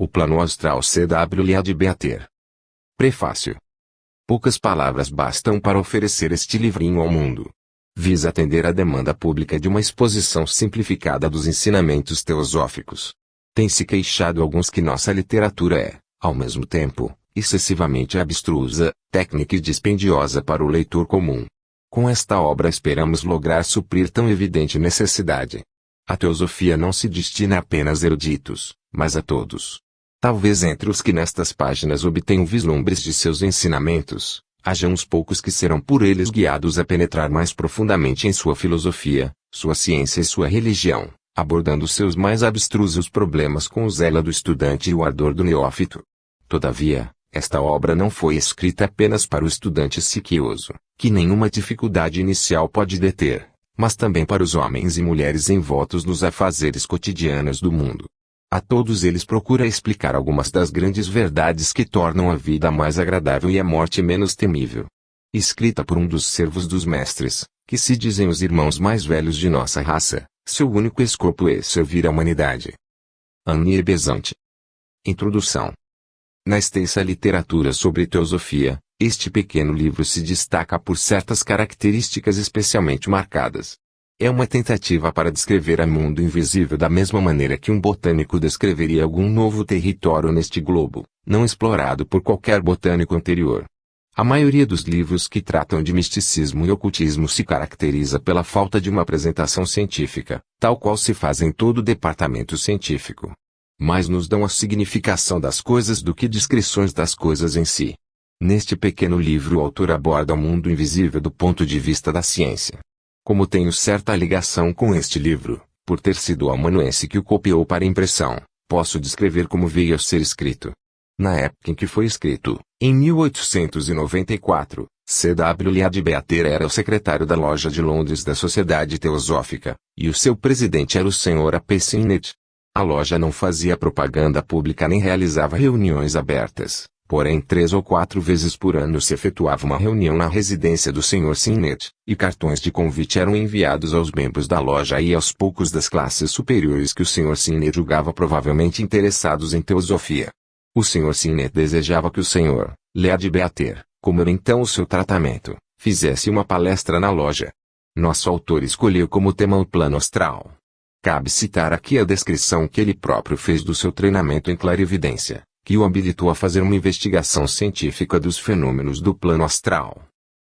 O Plano Astral CW. Prefácio. Poucas palavras bastam para oferecer este livrinho ao mundo. Visa atender à demanda pública de uma exposição simplificada dos ensinamentos teosóficos. Tem-se queixado alguns que nossa literatura é, ao mesmo tempo, excessivamente abstrusa, técnica e dispendiosa para o leitor comum. Com esta obra esperamos lograr suprir tão evidente necessidade. A teosofia não se destina apenas a eruditos, mas a todos. Talvez entre os que nestas páginas obtenham vislumbres de seus ensinamentos, haja uns poucos que serão por eles guiados a penetrar mais profundamente em sua filosofia, sua ciência e sua religião, abordando seus mais abstrusos problemas com o zelo do estudante e o ardor do neófito. Todavia, esta obra não foi escrita apenas para o estudante siquioso, que nenhuma dificuldade inicial pode deter, mas também para os homens e mulheres envoltos nos afazeres cotidianos do mundo. A todos eles procura explicar algumas das grandes verdades que tornam a vida mais agradável e a morte menos temível. Escrita por um dos servos dos mestres, que se dizem os irmãos mais velhos de nossa raça, seu único escopo é servir a humanidade. Annie Besant. Introdução. Na extensa literatura sobre teosofia, este pequeno livro se destaca por certas características especialmente marcadas. É uma tentativa para descrever o mundo invisível da mesma maneira que um botânico descreveria algum novo território neste globo, não explorado por qualquer botânico anterior. A maioria dos livros que tratam de misticismo e ocultismo se caracteriza pela falta de uma apresentação científica, tal qual se faz em todo departamento científico. Mais nos dão a significação das coisas do que descrições das coisas em si. Neste pequeno livro o autor aborda o mundo invisível do ponto de vista da ciência. Como tenho certa ligação com este livro, por ter sido o amanuense que o copiou para impressão, posso descrever como veio a ser escrito. Na época em que foi escrito, em 1894, C.W. Leadbeater era o secretário da loja de Londres da Sociedade Teosófica, e o seu presidente era o Sr. A.P. Sinnett. A loja não fazia propaganda pública nem realizava reuniões abertas. Porém 3 ou 4 vezes por ano se efetuava uma reunião na residência do Sr. Sinnett, e cartões de convite eram enviados aos membros da loja e aos poucos das classes superiores que o Sr. Sinnett julgava provavelmente interessados em teosofia. O Sr. Sinnett desejava que o Sr. Leadbeater, como era então o seu tratamento, fizesse uma palestra na loja. Nosso autor escolheu como tema o plano astral. Cabe citar aqui a descrição que ele próprio fez do seu treinamento em clarividência, que o habilitou a fazer uma investigação científica dos fenômenos do plano astral.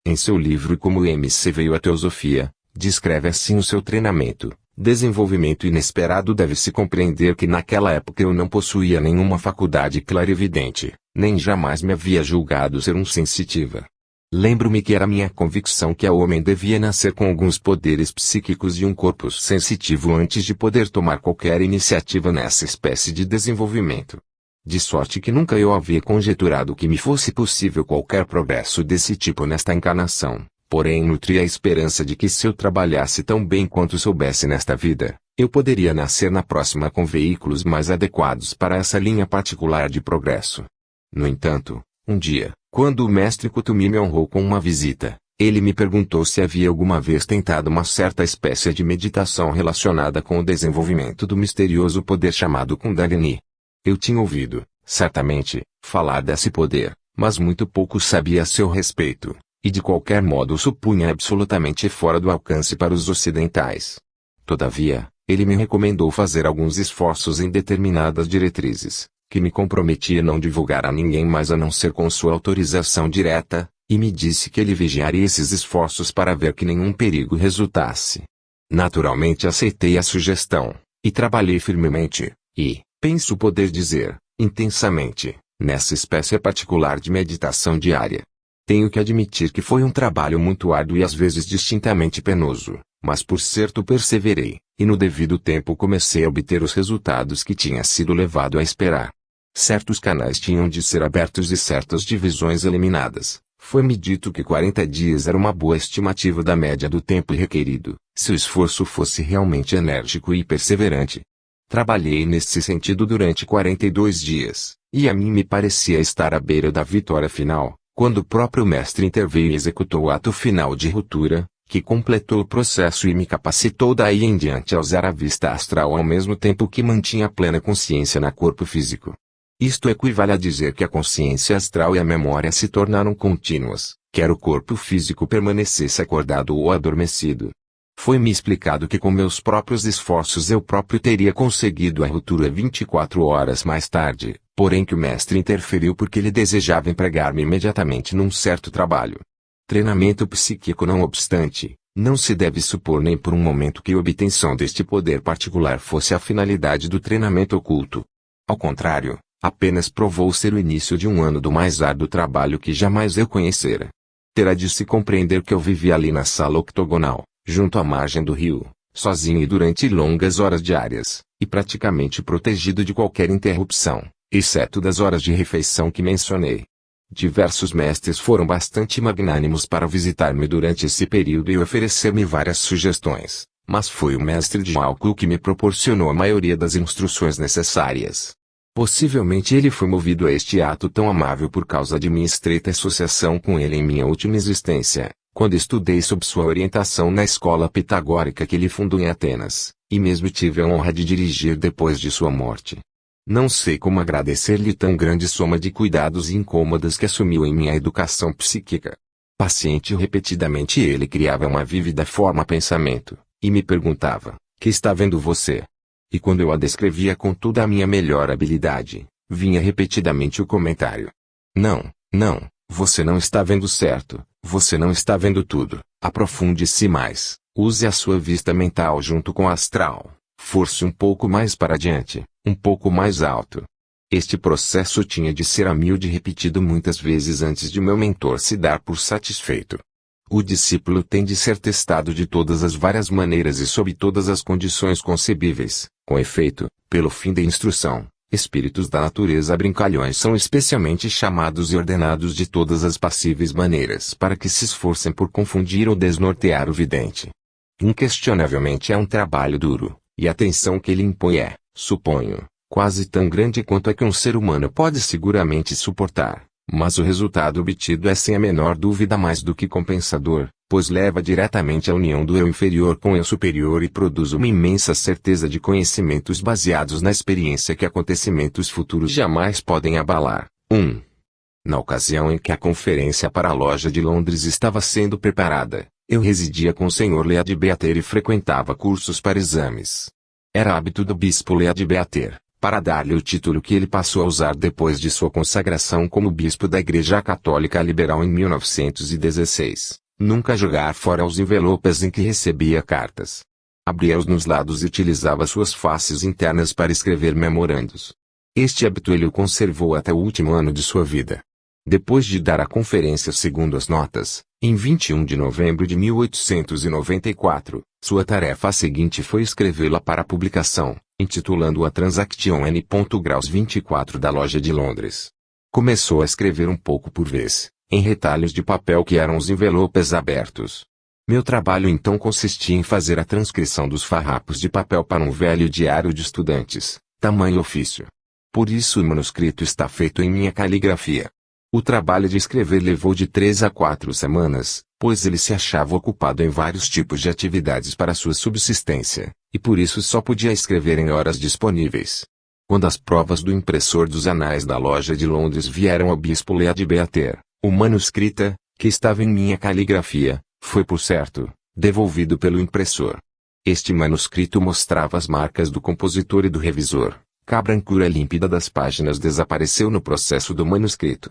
Em seu livro Como MC Veio a Teosofia, descreve assim o seu treinamento, desenvolvimento inesperado. Deve-se compreender que naquela época eu não possuía nenhuma faculdade clarividente, nem jamais me havia julgado ser um sensitiva. Lembro-me que era minha convicção que o homem devia nascer com alguns poderes psíquicos e um corpo sensitivo antes de poder tomar qualquer iniciativa nessa espécie de desenvolvimento. De sorte que nunca eu havia conjeturado que me fosse possível qualquer progresso desse tipo nesta encarnação, porém nutria a esperança de que se eu trabalhasse tão bem quanto soubesse nesta vida, eu poderia nascer na próxima com veículos mais adequados para essa linha particular de progresso. No entanto, um dia, quando o mestre Kutumi me honrou com uma visita, ele me perguntou se havia alguma vez tentado uma certa espécie de meditação relacionada com o desenvolvimento do misterioso poder chamado Kundalini. Eu tinha ouvido, certamente, falar desse poder, mas muito pouco sabia a seu respeito, e de qualquer modo o supunha absolutamente fora do alcance para os ocidentais. Todavia, ele me recomendou fazer alguns esforços em determinadas diretrizes, que me comprometia a não divulgar a ninguém mais a não ser com sua autorização direta, e me disse que ele vigiaria esses esforços para ver que nenhum perigo resultasse. Naturalmente aceitei a sugestão, e trabalhei firmemente, penso poder dizer, intensamente, nessa espécie particular de meditação diária. Tenho que admitir que foi um trabalho muito árduo e às vezes distintamente penoso, mas por certo perseverei, e no devido tempo comecei a obter os resultados que tinha sido levado a esperar. Certos canais tinham de ser abertos e certas divisões eliminadas. Foi-me dito que 40 dias era uma boa estimativa da média do tempo requerido, se o esforço fosse realmente enérgico e perseverante. Trabalhei nesse sentido durante 42 dias, e a mim me parecia estar à beira da vitória final, quando o próprio mestre interveio e executou o ato final de ruptura, que completou o processo e me capacitou daí em diante a usar a vista astral ao mesmo tempo que mantinha plena consciência no corpo físico. Isto equivale a dizer que a consciência astral e a memória se tornaram contínuas, quer o corpo físico permanecesse acordado ou adormecido. Foi-me explicado que com meus próprios esforços eu próprio teria conseguido a ruptura 24 horas mais tarde, porém que o mestre interferiu porque ele desejava empregar-me imediatamente num certo trabalho. Treinamento psíquico. Não obstante, não se deve supor nem por um momento que a obtenção deste poder particular fosse a finalidade do treinamento oculto. Ao contrário, apenas provou ser o início de um ano do mais árduo trabalho que jamais eu conhecera. Terá de se compreender que eu vivia ali na sala octogonal, junto à margem do rio, sozinho e durante longas horas diárias, e praticamente protegido de qualquer interrupção, exceto das horas de refeição que mencionei. Diversos mestres foram bastante magnânimos para visitar-me durante esse período e oferecer-me várias sugestões, mas foi o mestre de álcool que me proporcionou a maioria das instruções necessárias. Possivelmente ele foi movido a este ato tão amável por causa de minha estreita associação com ele em minha última existência, quando estudei sob sua orientação na escola pitagórica que ele fundou em Atenas, e mesmo tive a honra de dirigir depois de sua morte. Não sei como agradecer-lhe tão grande soma de cuidados e incômodas que assumiu em minha educação psíquica. Paciente e repetidamente ele criava uma vívida forma pensamento, e me perguntava, que está vendo você? E quando eu a descrevia com toda a minha melhor habilidade, vinha repetidamente o comentário. Não, você não está vendo certo, você não está vendo tudo, aprofunde-se mais, use a sua vista mental junto com a astral, force um pouco mais para diante, um pouco mais alto. Este processo tinha de ser a miúde repetido muitas vezes antes de meu mentor se dar por satisfeito. O discípulo tem de ser testado de todas as várias maneiras e sob todas as condições concebíveis. Com efeito, pelo fim da instrução, espíritos da natureza brincalhões são especialmente chamados e ordenados de todas as passíveis maneiras para que se esforcem por confundir ou desnortear o vidente. Inquestionavelmente é um trabalho duro, e a tensão que ele impõe é, suponho, quase tão grande quanto a que um ser humano pode seguramente suportar. Mas o resultado obtido é sem a menor dúvida mais do que compensador, pois leva diretamente à união do eu inferior com o eu superior e produz uma imensa certeza de conhecimentos baseados na experiência que acontecimentos futuros jamais podem abalar. 1. Na ocasião em que a conferência para a loja de Londres estava sendo preparada, eu residia com o Sr. Lead Beater e frequentava cursos para exames. Era hábito do bispo Lead Beater, para dar-lhe o título que ele passou a usar depois de sua consagração como bispo da Igreja Católica Liberal em 1916, nunca jogar fora os envelopes em que recebia cartas. Abria-os nos lados e utilizava suas faces internas para escrever memorandos. Este hábito ele o conservou até o último ano de sua vida. Depois de dar a conferência segundo as notas, em 21 de novembro de 1894, sua tarefa seguinte foi escrevê-la para publicação, intitulando-a Transaction N. Graus 24 da loja de Londres. Começou a escrever um pouco por vez, em retalhos de papel que eram os envelopes abertos. Meu trabalho então consistia em fazer a transcrição dos farrapos de papel para um velho diário de estudantes, tamanho ofício. Por isso o manuscrito está feito em minha caligrafia. O trabalho de escrever levou de 3 a 4 semanas, pois ele se achava ocupado em vários tipos de atividades para sua subsistência, e por isso só podia escrever em horas disponíveis. Quando as provas do impressor dos anais da loja de Londres vieram ao bispo Lead Beater, o manuscrito, que estava em minha caligrafia, foi por certo, devolvido pelo impressor. Este manuscrito mostrava as marcas do compositor e do revisor. A brancura límpida das páginas desapareceu no processo do manuscrito.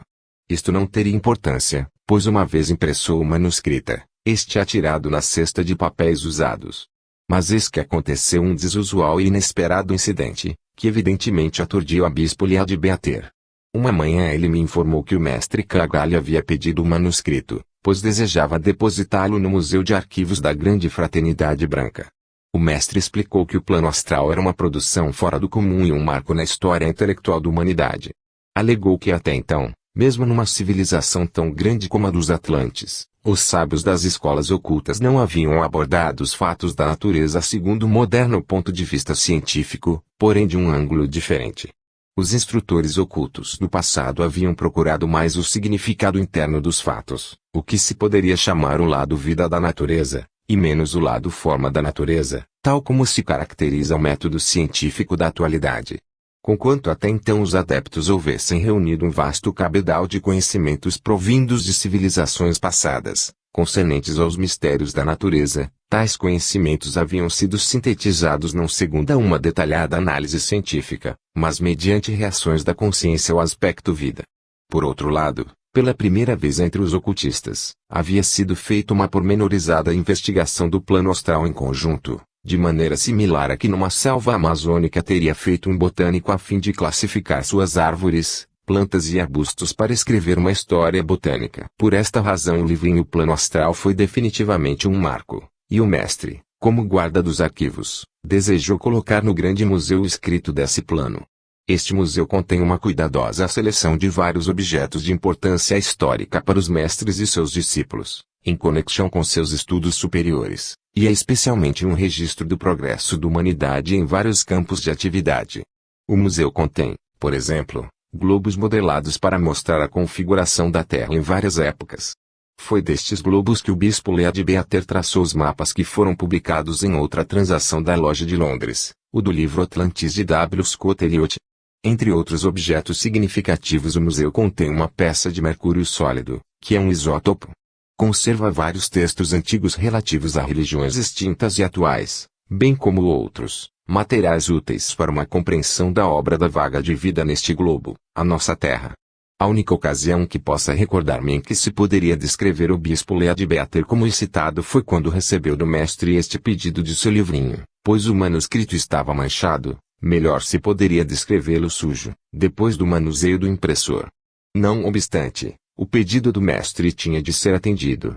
Isto não teria importância, pois uma vez impressou o manuscrito, este é atirado na cesta de papéis usados. Mas eis que aconteceu um desusual e inesperado incidente, que evidentemente aturdiu a bispo Lead Beater. Uma manhã ele me informou que o mestre Cagalli havia pedido o manuscrito, pois desejava depositá-lo no Museu de Arquivos da Grande Fraternidade Branca. O mestre explicou que o plano astral era uma produção fora do comum e um marco na história intelectual da humanidade. Alegou que até então, mesmo numa civilização tão grande como a dos Atlantes, os sábios das escolas ocultas não haviam abordado os fatos da natureza segundo o moderno ponto de vista científico, porém de um ângulo diferente. Os instrutores ocultos do passado haviam procurado mais o significado interno dos fatos, o que se poderia chamar o lado vida da natureza, e menos o lado forma da natureza, tal como se caracteriza o método científico da atualidade. Conquanto até então os adeptos houvessem reunido um vasto cabedal de conhecimentos provindos de civilizações passadas, concernentes aos mistérios da natureza, tais conhecimentos haviam sido sintetizados não segundo uma detalhada análise científica, mas mediante reações da consciência ao aspecto vida. Por outro lado, pela primeira vez entre os ocultistas, havia sido feita uma pormenorizada investigação do plano astral em conjunto, de maneira similar a que numa selva amazônica teria feito um botânico a fim de classificar suas árvores, plantas e arbustos para escrever uma história botânica. Por esta razão o livrinho Plano Astral foi definitivamente um marco, e o mestre, como guarda dos arquivos, desejou colocar no grande museu o escrito desse plano. Este museu contém uma cuidadosa seleção de vários objetos de importância histórica para os mestres e seus discípulos, em conexão com seus estudos superiores, e é especialmente um registro do progresso da humanidade em vários campos de atividade. O museu contém, por exemplo, globos modelados para mostrar a configuração da Terra em várias épocas. Foi destes globos que o bispo Lead Beater traçou os mapas que foram publicados em outra transação da loja de Londres, o do livro Atlantis de W. Scott Elliot. Entre outros objetos significativos, o museu contém uma peça de mercúrio sólido, que é um isótopo. Conserva vários textos antigos relativos a religiões extintas e atuais, bem como outros, materiais úteis para uma compreensão da obra da vaga de vida neste globo, a nossa Terra. A única ocasião que possa recordar-me em que se poderia descrever o bispo Lead Beater como excitado foi quando recebeu do mestre este pedido de seu livrinho, pois o manuscrito estava manchado, melhor se poderia descrevê-lo sujo, depois do manuseio do impressor. Não obstante, o pedido do mestre tinha de ser atendido.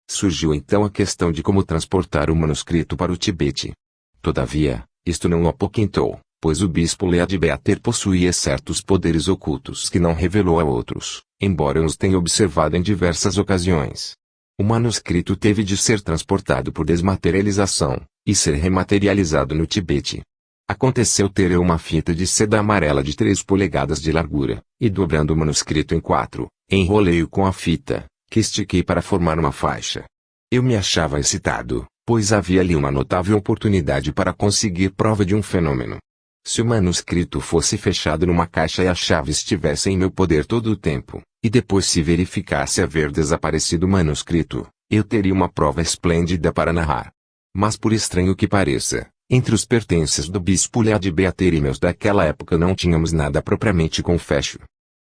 Surgiu então a questão de como transportar o manuscrito para o Tibete. Todavia, isto não o apoquentou, pois o bispo Lead Beater possuía certos poderes ocultos que não revelou a outros, embora os tenha observado em diversas ocasiões. O manuscrito teve de ser transportado por desmaterialização, e ser rematerializado no Tibete. Aconteceu ter eu uma fita de seda amarela de 3 polegadas de largura, e dobrando o manuscrito em 4, enrolei-o com a fita, que estiquei para formar uma faixa. Eu me achava excitado, pois havia ali uma notável oportunidade para conseguir prova de um fenômeno. Se o manuscrito fosse fechado numa caixa e a chave estivesse em meu poder todo o tempo, e depois se verificasse haver desaparecido o manuscrito, eu teria uma prova esplêndida para narrar. Mas por estranho que pareça, entre os pertences do bispo Lead Beater e meus daquela época não tínhamos nada propriamente com fecho.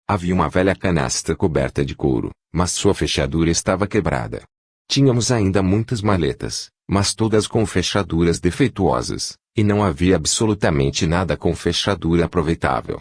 Havia uma velha canastra coberta de couro, mas sua fechadura estava quebrada. Tínhamos ainda muitas maletas, mas todas com fechaduras defeituosas, e não havia absolutamente nada com fechadura aproveitável.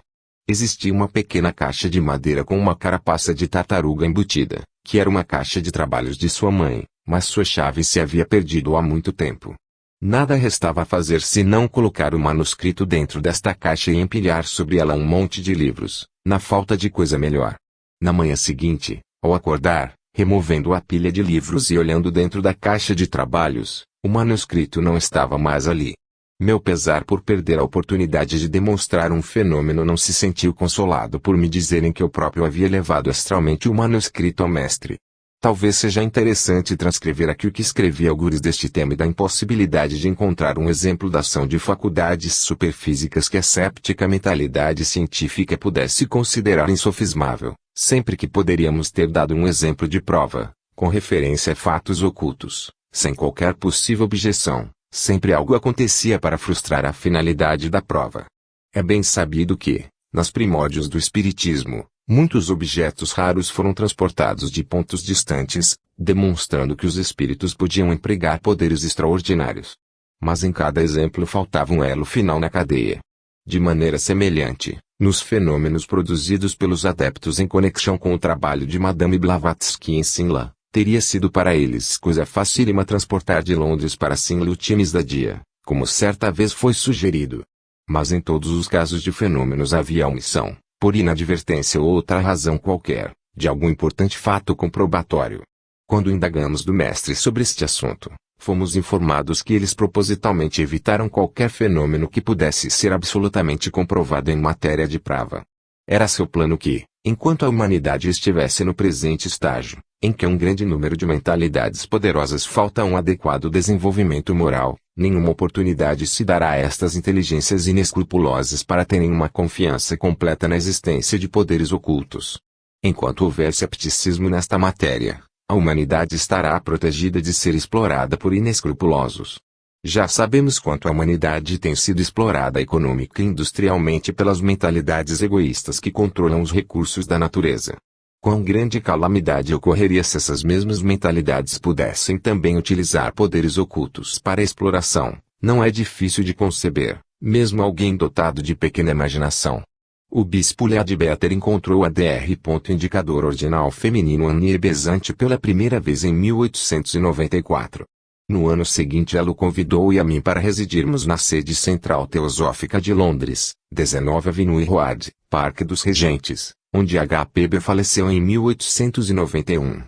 Existia uma pequena caixa de madeira com uma carapaça de tartaruga embutida, que era uma caixa de trabalhos de sua mãe, mas sua chave se havia perdido há muito tempo. Nada restava a fazer senão colocar o manuscrito dentro desta caixa e empilhar sobre ela um monte de livros, na falta de coisa melhor. Na manhã seguinte, ao acordar, removendo a pilha de livros e olhando dentro da caixa de trabalhos, o manuscrito não estava mais ali. Meu pesar por perder a oportunidade de demonstrar um fenômeno não se sentiu consolado por me dizerem que eu próprio havia levado astralmente o manuscrito ao mestre. Talvez seja interessante transcrever aqui o que escrevi algures deste tema e da impossibilidade de encontrar um exemplo da ação de faculdades superfísicas que a séptica mentalidade científica pudesse considerar insofismável, sempre que poderíamos ter dado um exemplo de prova, com referência a fatos ocultos, sem qualquer possível objeção, sempre algo acontecia para frustrar a finalidade da prova. É bem sabido que, nos primórdios do Espiritismo, muitos objetos raros foram transportados de pontos distantes, demonstrando que os espíritos podiam empregar poderes extraordinários. Mas em cada exemplo faltava um elo final na cadeia. De maneira semelhante, nos fenômenos produzidos pelos adeptos em conexão com o trabalho de Madame Blavatsky em Simla, teria sido para eles coisa facílima transportar de Londres para Simla o Times da Dia, como certa vez foi sugerido. Mas em todos os casos de fenômenos havia omissão, por inadvertência ou outra razão qualquer, de algum importante fato comprobatório. Quando indagamos do mestre sobre este assunto, fomos informados que eles propositalmente evitaram qualquer fenômeno que pudesse ser absolutamente comprovado em matéria de prova. Era seu plano que, enquanto a humanidade estivesse no presente estágio, em que um grande número de mentalidades poderosas falta um adequado desenvolvimento moral, Nenhuma oportunidade se dará a estas inteligências inescrupulosas para terem uma confiança completa na existência de poderes ocultos. Enquanto houver cepticismo nesta matéria, a humanidade estará protegida de ser explorada por inescrupulosos. Já sabemos quanto a humanidade tem sido explorada econômica e industrialmente pelas mentalidades egoístas que controlam os recursos da natureza. Quão grande calamidade ocorreria se essas mesmas mentalidades pudessem também utilizar poderes ocultos para a exploração, não é difícil de conceber, mesmo alguém dotado de pequena imaginação. O bispo Lead Beater encontrou a Dr. Indicador ordinal feminino Annie Besant pela primeira vez em 1894. No ano seguinte ela o convidou e a mim para residirmos na sede central teosófica de Londres, 19 Avenue Road, Parque dos Regentes, onde H.P.B. faleceu em 1891.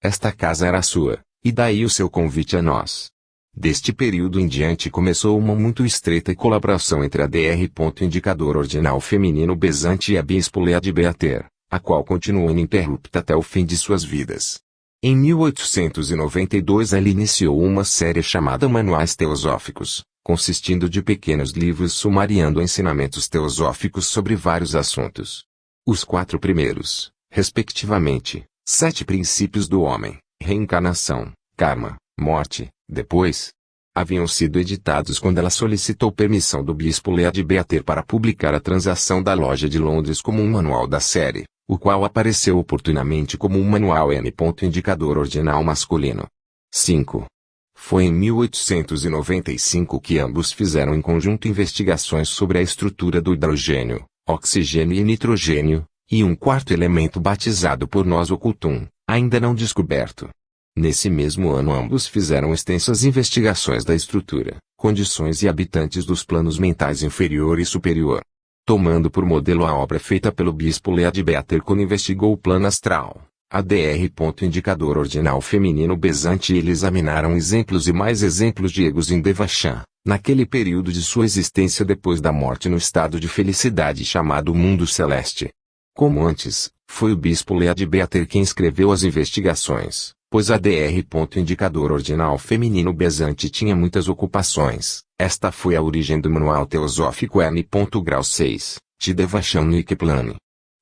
Esta casa era sua, e daí o seu convite a nós. Deste período em diante começou uma muito estreita colaboração entre a Dr. Indicador ordinal feminino Besant e a bispo Lead Beater, a qual continuou ininterrupta até o fim de suas vidas. Em 1892 ela iniciou uma série chamada Manuais Teosóficos, consistindo de pequenos livros sumariando ensinamentos teosóficos sobre vários assuntos. Os 4 primeiros, respectivamente, 7 princípios do homem, reencarnação, karma, morte, depois, haviam sido editados quando ela solicitou permissão do bispo Lead Beater para publicar a transação da loja de Londres como um manual da série, o qual apareceu oportunamente como um manual N. Indicador ordinal masculino. 5. Foi em 1895 que ambos fizeram em conjunto investigações sobre a estrutura do hidrogênio, oxigênio e nitrogênio, e um quarto elemento batizado por nós ocultum, ainda não descoberto. Nesse mesmo ano ambos fizeram extensas investigações da estrutura, condições e habitantes dos planos mentais inferior e superior. Tomando por modelo a obra feita pelo bispo Lead Beater quando investigou o plano astral, a Dr. Indicador ordinal feminino Besant e ele examinaram exemplos e mais exemplos de egos em Devachan, naquele período de sua existência depois da morte no estado de felicidade chamado mundo celeste. Como antes, foi o bispo Lead Beater quem escreveu as investigações, pois a Dr. Indicador ordinal feminino Besant tinha muitas ocupações. Esta foi a origem do Manual Teosófico N. Grau 6, de Devachan Plane.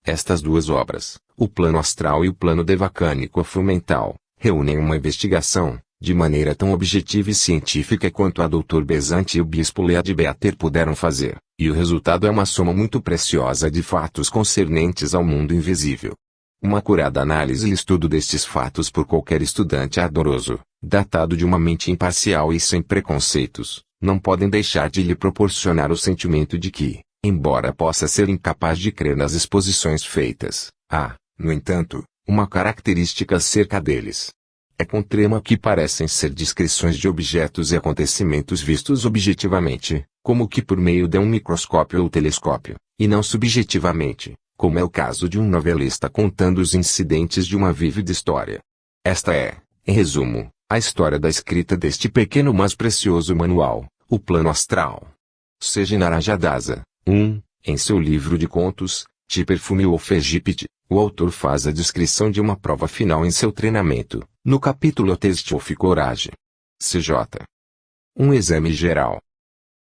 Estas duas obras, o plano astral e o plano devacânico mental, reúnem uma investigação, de maneira tão objetiva e científica quanto a Dr. Besant e o bispo Lead Beater puderam fazer, e o resultado é uma soma muito preciosa de fatos concernentes ao mundo invisível. Uma acurada análise e estudo destes fatos por qualquer estudante ardoroso, datado de uma mente imparcial e sem preconceitos, não podem deixar de lhe proporcionar o sentimento de que, embora possa ser incapaz de crer nas exposições feitas, há, no entanto, uma característica acerca deles. É com trema que parecem ser descrições de objetos e acontecimentos vistos objetivamente, como que por meio de um microscópio ou telescópio, e não subjetivamente, como é o caso de um novelista contando os incidentes de uma vívida história. Esta é, em resumo, a história da escrita deste pequeno mas precioso manual, o Plano Astral. Seja Narajadasa, em seu livro de contos, Te Perfume of Egypt, o autor faz a descrição de uma prova final em seu treinamento, no capítulo Test of Courage. CJ. Um exame geral.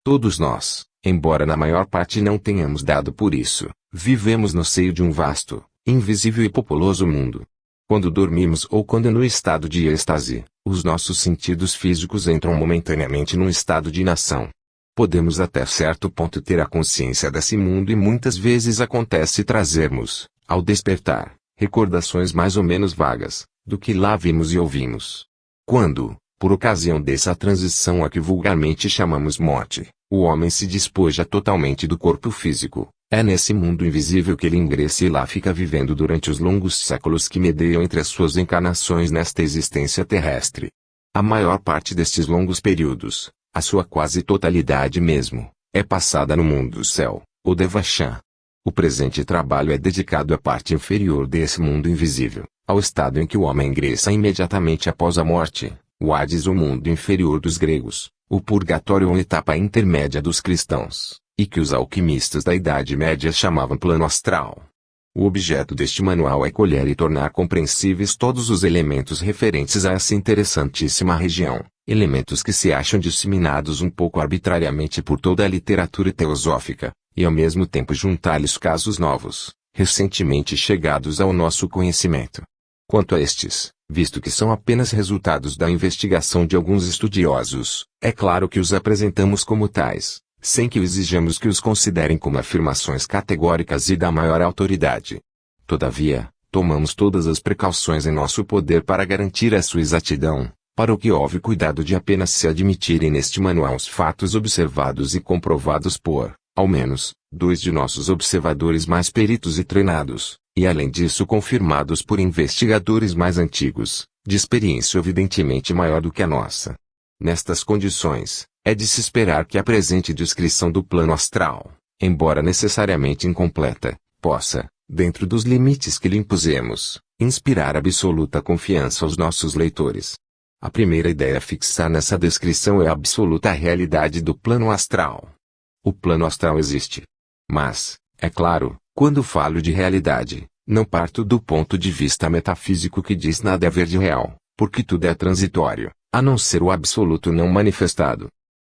Todos nós, embora na maior parte não tenhamos dado por isso, vivemos no seio de um vasto, invisível e populoso mundo. Quando dormimos ou quando no estado de êxtase, os nossos sentidos físicos entram momentaneamente num estado de inação. Podemos até certo ponto ter a consciência desse mundo e muitas vezes acontece trazermos, ao despertar, recordações mais ou menos vagas, do que lá vimos e ouvimos. Quando, por ocasião dessa transição a que vulgarmente chamamos morte, o homem se despoja totalmente do corpo físico, é nesse mundo invisível que ele ingressa e lá fica vivendo durante os longos séculos que medeiam entre as suas encarnações nesta existência terrestre. A maior parte destes longos períodos, a sua quase totalidade mesmo, é passada no mundo do céu, o Devachan. O presente trabalho é dedicado à parte inferior desse mundo invisível, ao estado em que o homem ingressa imediatamente após a morte, o Hades ou mundo inferior dos gregos, o purgatório ou etapa intermédia dos cristãos, e que os alquimistas da Idade Média chamavam plano astral. O objeto deste manual é colher e tornar compreensíveis todos os elementos referentes a essa interessantíssima região, elementos que se acham disseminados um pouco arbitrariamente por toda a literatura teosófica, e ao mesmo tempo juntar-lhes casos novos, recentemente chegados ao nosso conhecimento. Quanto a estes, visto que são apenas resultados da investigação de alguns estudiosos, é claro que os apresentamos como tais, sem que exijamos que os considerem como afirmações categóricas e da maior autoridade. Todavia, tomamos todas as precauções em nosso poder para garantir a sua exatidão, para o que houve cuidado de apenas se admitirem neste manual os fatos observados e comprovados por, ao menos, 2 de nossos observadores mais peritos e treinados, e além disso confirmados por investigadores mais antigos, de experiência evidentemente maior do que a nossa. Nestas condições, é de se esperar que a presente descrição do plano astral, embora necessariamente incompleta, possa, dentro dos limites que lhe impusemos, inspirar absoluta confiança aos nossos leitores. A primeira ideia a fixar nessa descrição é a absoluta realidade do plano astral. O plano astral existe. Mas, é claro, quando falo de realidade, não parto do ponto de vista metafísico que diz nada haver de real, porque tudo é transitório, a não ser o absoluto não manifestado.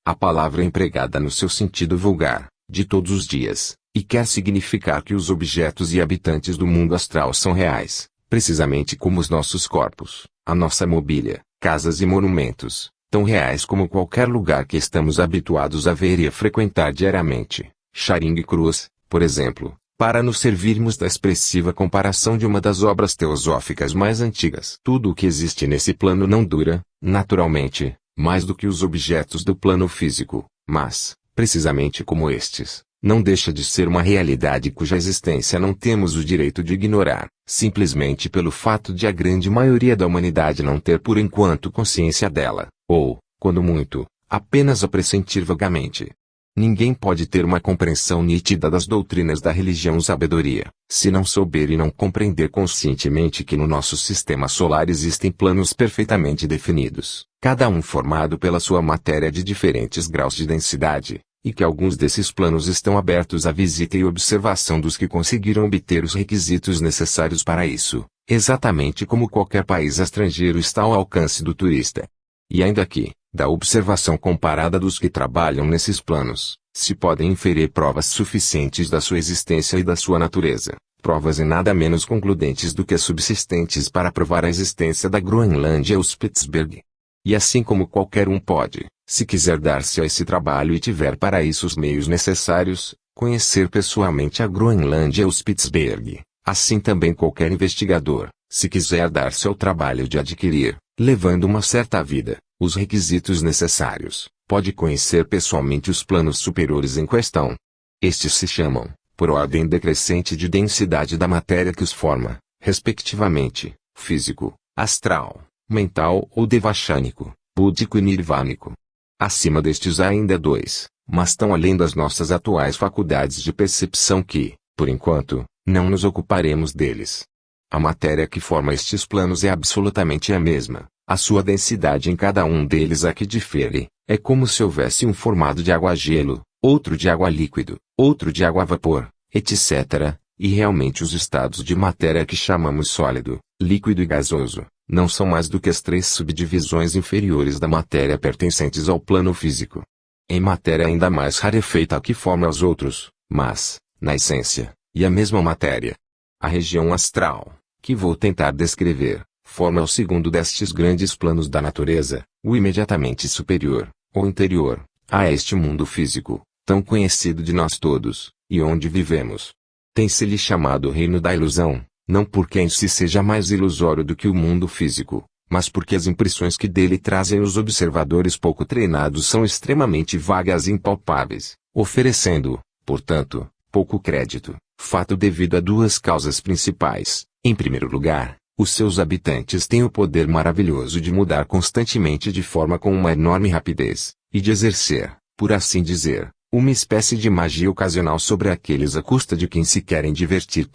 A palavra é empregada no seu sentido vulgar, de todos os dias, e quer significar que os objetos e habitantes do mundo astral são reais, precisamente como os nossos corpos, a nossa mobília, casas e monumentos, tão reais como qualquer lugar que estamos habituados a ver e a frequentar diariamente. Charing Cross, por exemplo, para nos servirmos da expressiva comparação de uma das obras teosóficas mais antigas. Tudo o que existe nesse plano não dura, naturalmente, mais do que os objetos do plano físico, mas, precisamente como estes, não deixa de ser uma realidade cuja existência não temos o direito de ignorar, simplesmente pelo fato de a grande maioria da humanidade não ter por enquanto consciência dela, ou, quando muito, apenas a pressentir vagamente. Ninguém pode ter uma compreensão nítida das doutrinas da religião sabedoria, se não souber e não compreender conscientemente que no nosso sistema solar existem planos perfeitamente definidos, cada um formado pela sua matéria de diferentes graus de densidade, e que alguns desses planos estão abertos à visita e observação dos que conseguiram obter os requisitos necessários para isso, exatamente como qualquer país estrangeiro está ao alcance do turista. E ainda que, da observação comparada dos que trabalham nesses planos, se podem inferir provas suficientes da sua existência e da sua natureza, provas em nada menos concludentes do que as subsistentes para provar a existência da Groenlândia ou Spitsberg. E assim como qualquer um pode, se quiser dar-se a esse trabalho e tiver para isso os meios necessários, conhecer pessoalmente a Groenlândia ou Spitsberg, assim também qualquer investigador, se quiser dar-se ao trabalho de adquirir, levando uma certa vida, os requisitos necessários, pode conhecer pessoalmente os planos superiores em questão. Estes se chamam, por ordem decrescente de densidade da matéria que os forma, respectivamente, físico, astral, mental ou devachânico, búdico e nirvânico. Acima destes há ainda 2, mas tão além das nossas atuais faculdades de percepção que, por enquanto, não nos ocuparemos deles. A matéria que forma estes planos é absolutamente a mesma, a sua densidade em cada um deles a que difere, é como se houvesse um formado de água-gelo, outro de água líquido, outro de água-vapor, etc., e realmente os estados de matéria que chamamos sólido, líquido e gasoso, não são mais do que as 3 subdivisões inferiores da matéria pertencentes ao plano físico. Em matéria ainda mais rarefeita a que forma os outros, mas, na essência, e a mesma matéria. A região astral, que vou tentar descrever, forma o segundo destes grandes planos da natureza, o imediatamente superior, ou interior, a este mundo físico, tão conhecido de nós todos, e onde vivemos. Tem-se-lhe chamado reino da ilusão, não porque em si seja mais ilusório do que o mundo físico, mas porque as impressões que dele trazem os observadores pouco treinados são extremamente vagas e impalpáveis, oferecendo, portanto, pouco crédito, fato devido a 2 causas principais. Em primeiro lugar, os seus habitantes têm o poder maravilhoso de mudar constantemente de forma com uma enorme rapidez, e de exercer, por assim dizer, uma espécie de magia ocasional sobre aqueles à custa de quem se querem divertir.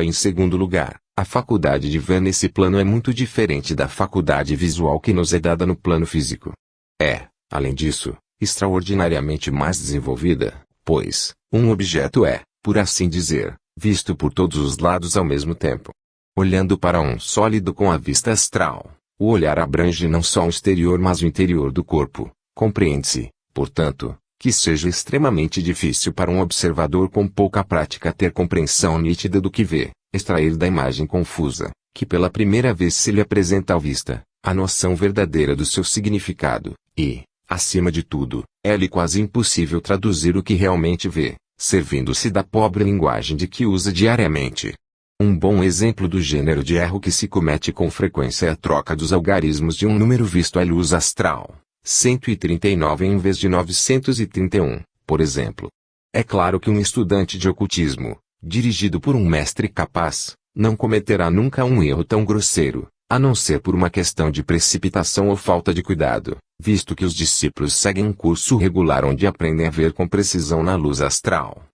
Em segundo lugar, a faculdade de ver nesse plano é muito diferente da faculdade visual que nos é dada no plano físico. É, além disso, extraordinariamente mais desenvolvida, pois, um objeto é, por assim dizer, visto por todos os lados ao mesmo tempo. Olhando para um sólido com a vista astral, o olhar abrange não só o exterior mas o interior do corpo. Compreende-se, portanto, que seja extremamente difícil para um observador com pouca prática ter compreensão nítida do que vê, extrair da imagem confusa, que pela primeira vez se lhe apresenta à vista, a noção verdadeira do seu significado, e, acima de tudo, é-lhe quase impossível traduzir o que realmente vê, servindo-se da pobre linguagem de que usa diariamente. Um bom exemplo do gênero de erro que se comete com frequência é a troca dos algarismos de um número visto à luz astral, 139 em vez de 931, por exemplo. É claro que um estudante de ocultismo, dirigido por um mestre capaz, não cometerá nunca um erro tão grosseiro, a não ser por uma questão de precipitação ou falta de cuidado, visto que os discípulos seguem um curso regular onde aprendem a ver com precisão na luz astral.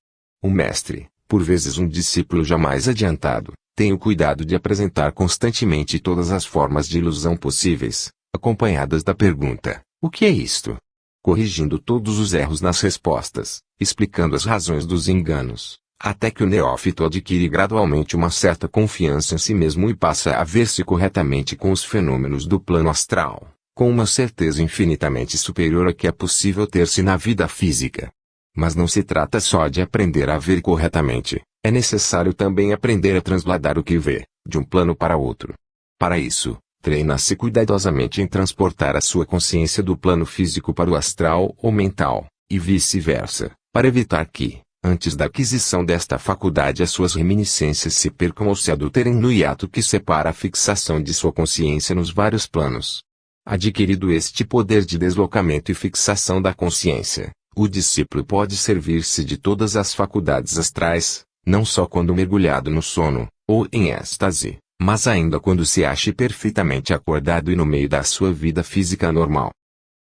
O mestre, por vezes um discípulo jamais adiantado, tem o cuidado de apresentar constantemente todas as formas de ilusão possíveis, acompanhadas da pergunta: o que é isto? Corrigindo todos os erros nas respostas, explicando as razões dos enganos, até que o neófito adquire gradualmente uma certa confiança em si mesmo e passa a ver-se corretamente com os fenômenos do plano astral, com uma certeza infinitamente superior à que é possível ter-se na vida física. Mas não se trata só de aprender a ver corretamente, é necessário também aprender a transladar o que vê, de um plano para outro. Para isso, treina-se cuidadosamente em transportar a sua consciência do plano físico para o astral ou mental, e vice-versa, para evitar que, antes da aquisição desta faculdade, as suas reminiscências se percam ou se adulterem no hiato que separa a fixação de sua consciência nos vários planos. Adquirido este poder de deslocamento e fixação da consciência, o discípulo pode servir-se de todas as faculdades astrais, não só quando mergulhado no sono, ou em êxtase, mas ainda quando se ache perfeitamente acordado e no meio da sua vida física normal.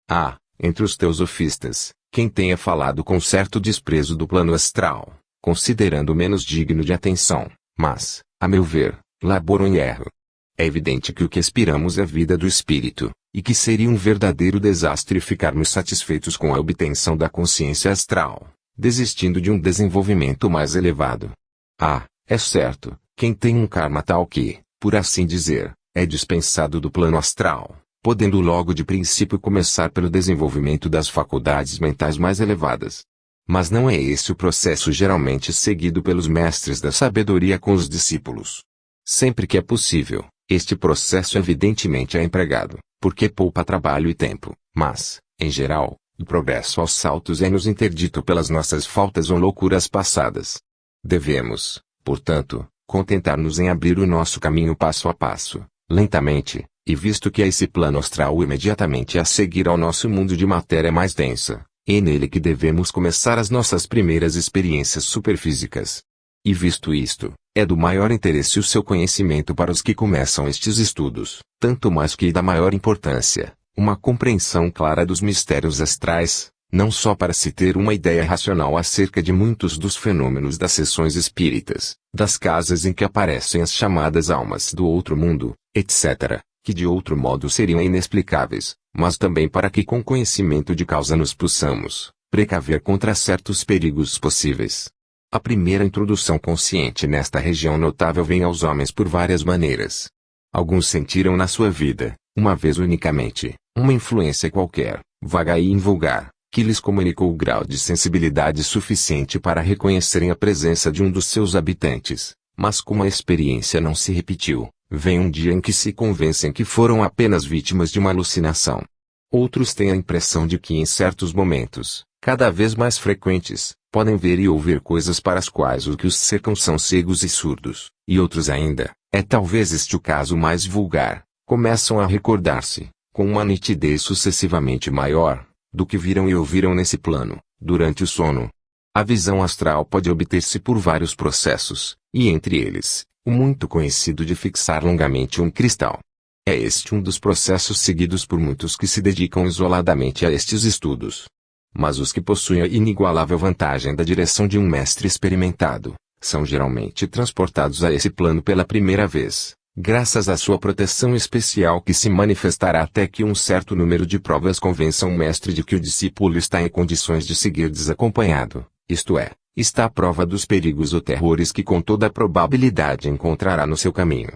Há, entre os teosofistas, quem tenha falado com certo desprezo do plano astral, considerando menos digno de atenção, mas, a meu ver, laboram em erro. É evidente que o que aspiramos é a vida do espírito, e que seria um verdadeiro desastre ficarmos satisfeitos com a obtenção da consciência astral, desistindo de um desenvolvimento mais elevado. É certo, quem tem um karma tal que, por assim dizer, é dispensado do plano astral, podendo logo de princípio começar pelo desenvolvimento das faculdades mentais mais elevadas. Mas não é esse o processo geralmente seguido pelos mestres da sabedoria com os discípulos. Sempre que é possível, este processo evidentemente é empregado, porque poupa trabalho e tempo, mas, em geral, o progresso aos saltos é-nos interdito pelas nossas faltas ou loucuras passadas. Devemos, portanto, contentar-nos em abrir o nosso caminho passo a passo, lentamente, e visto que é esse plano astral imediatamente a seguir ao nosso mundo de matéria mais densa, é nele que devemos começar as nossas primeiras experiências superfísicas. E visto isto, é do maior interesse o seu conhecimento para os que começam estes estudos, tanto mais que da maior importância, uma compreensão clara dos mistérios astrais, não só para se ter uma ideia racional acerca de muitos dos fenômenos das sessões espíritas, das casas em que aparecem as chamadas almas do outro mundo, etc., que de outro modo seriam inexplicáveis, mas também para que com conhecimento de causa nos possamos precaver contra certos perigos possíveis. A primeira introdução consciente nesta região notável vem aos homens por várias maneiras. Alguns sentiram na sua vida, uma vez unicamente, uma influência qualquer, vaga e invulgar, que lhes comunicou o grau de sensibilidade suficiente para reconhecerem a presença de um dos seus habitantes, mas como a experiência não se repetiu, vem um dia em que se convencem que foram apenas vítimas de uma alucinação. Outros têm a impressão de que em certos momentos, cada vez mais frequentes, podem ver e ouvir coisas para as quais os que os cercam são cegos e surdos, e outros ainda, é talvez este o caso mais vulgar, começam a recordar-se, com uma nitidez sucessivamente maior, do que viram e ouviram nesse plano, durante o sono. A visão astral pode obter-se por vários processos, e entre eles, o muito conhecido de fixar longamente um cristal. É este um dos processos seguidos por muitos que se dedicam isoladamente a estes estudos. Mas os que possuem a inigualável vantagem da direção de um mestre experimentado, são geralmente transportados a esse plano pela primeira vez, graças à sua proteção especial que se manifestará até que um certo número de provas convençam o mestre de que o discípulo está em condições de seguir desacompanhado, isto é, está à prova dos perigos ou terrores que com toda probabilidade encontrará no seu caminho.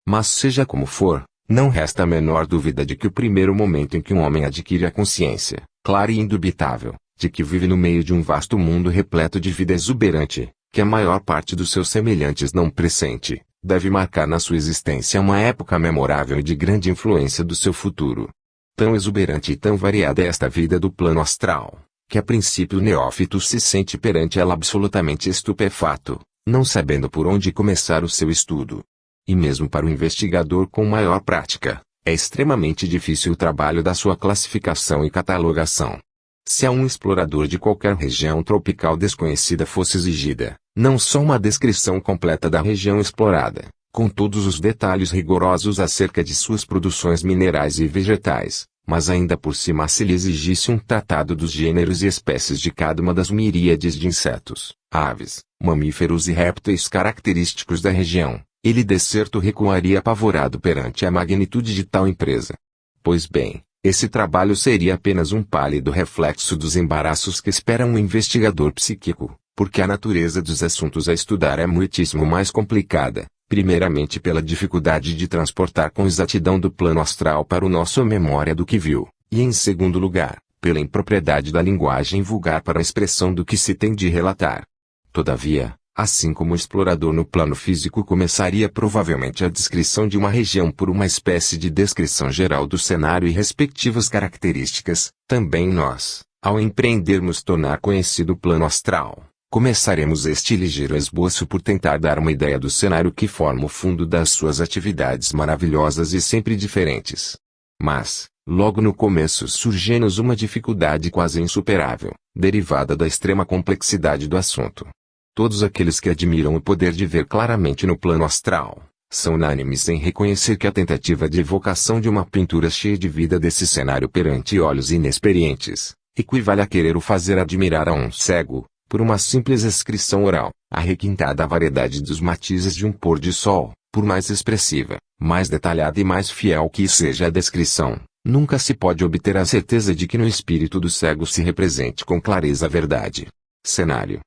Mas seja como for, não resta a menor dúvida de que o primeiro momento em que um homem adquire a consciência, clara e indubitável, de que vive no meio de um vasto mundo repleto de vida exuberante, que a maior parte dos seus semelhantes não pressente, deve marcar na sua existência uma época memorável e de grande influência do seu futuro. Tão exuberante e tão variada é esta vida do plano astral, que a princípio o neófito se sente perante ela absolutamente estupefato, não sabendo por onde começar o seu estudo. E mesmo para o investigador com maior prática, é extremamente difícil o trabalho da sua classificação e catalogação. Se a um explorador de qualquer região tropical desconhecida fosse exigida, não só uma descrição completa da região explorada, com todos os detalhes rigorosos acerca de suas produções minerais e vegetais, mas ainda por cima se lhe exigisse um tratado dos gêneros e espécies de cada uma das miríades de insetos, aves, mamíferos e répteis característicos da região, ele de certo recuaria apavorado perante a magnitude de tal empresa. Pois bem, esse trabalho seria apenas um pálido reflexo dos embaraços que espera um investigador psíquico, porque a natureza dos assuntos a estudar é muitíssimo mais complicada, primeiramente pela dificuldade de transportar com exatidão do plano astral para o nosso memória do que viu, e em segundo lugar, pela impropriedade da linguagem vulgar para a expressão do que se tem de relatar. Todavia, assim como o explorador no plano físico começaria provavelmente a descrição de uma região por uma espécie de descrição geral do cenário e respectivas características, também nós, ao empreendermos tornar conhecido o plano astral, começaremos este ligeiro esboço por tentar dar uma ideia do cenário que forma o fundo das suas atividades maravilhosas e sempre diferentes. Mas, logo no começo surge-nos uma dificuldade quase insuperável, derivada da extrema complexidade do assunto. Todos aqueles que admiram o poder de ver claramente no plano astral, são unânimes em reconhecer que a tentativa de evocação de uma pintura cheia de vida desse cenário perante olhos inexperientes, equivale a querer o fazer admirar a um cego, por uma simples descrição oral, a requintada variedade dos matizes de um pôr de sol, por mais expressiva, mais detalhada e mais fiel que seja a descrição, nunca se pode obter a certeza de que no espírito do cego se represente com clareza a verdade. Cenário.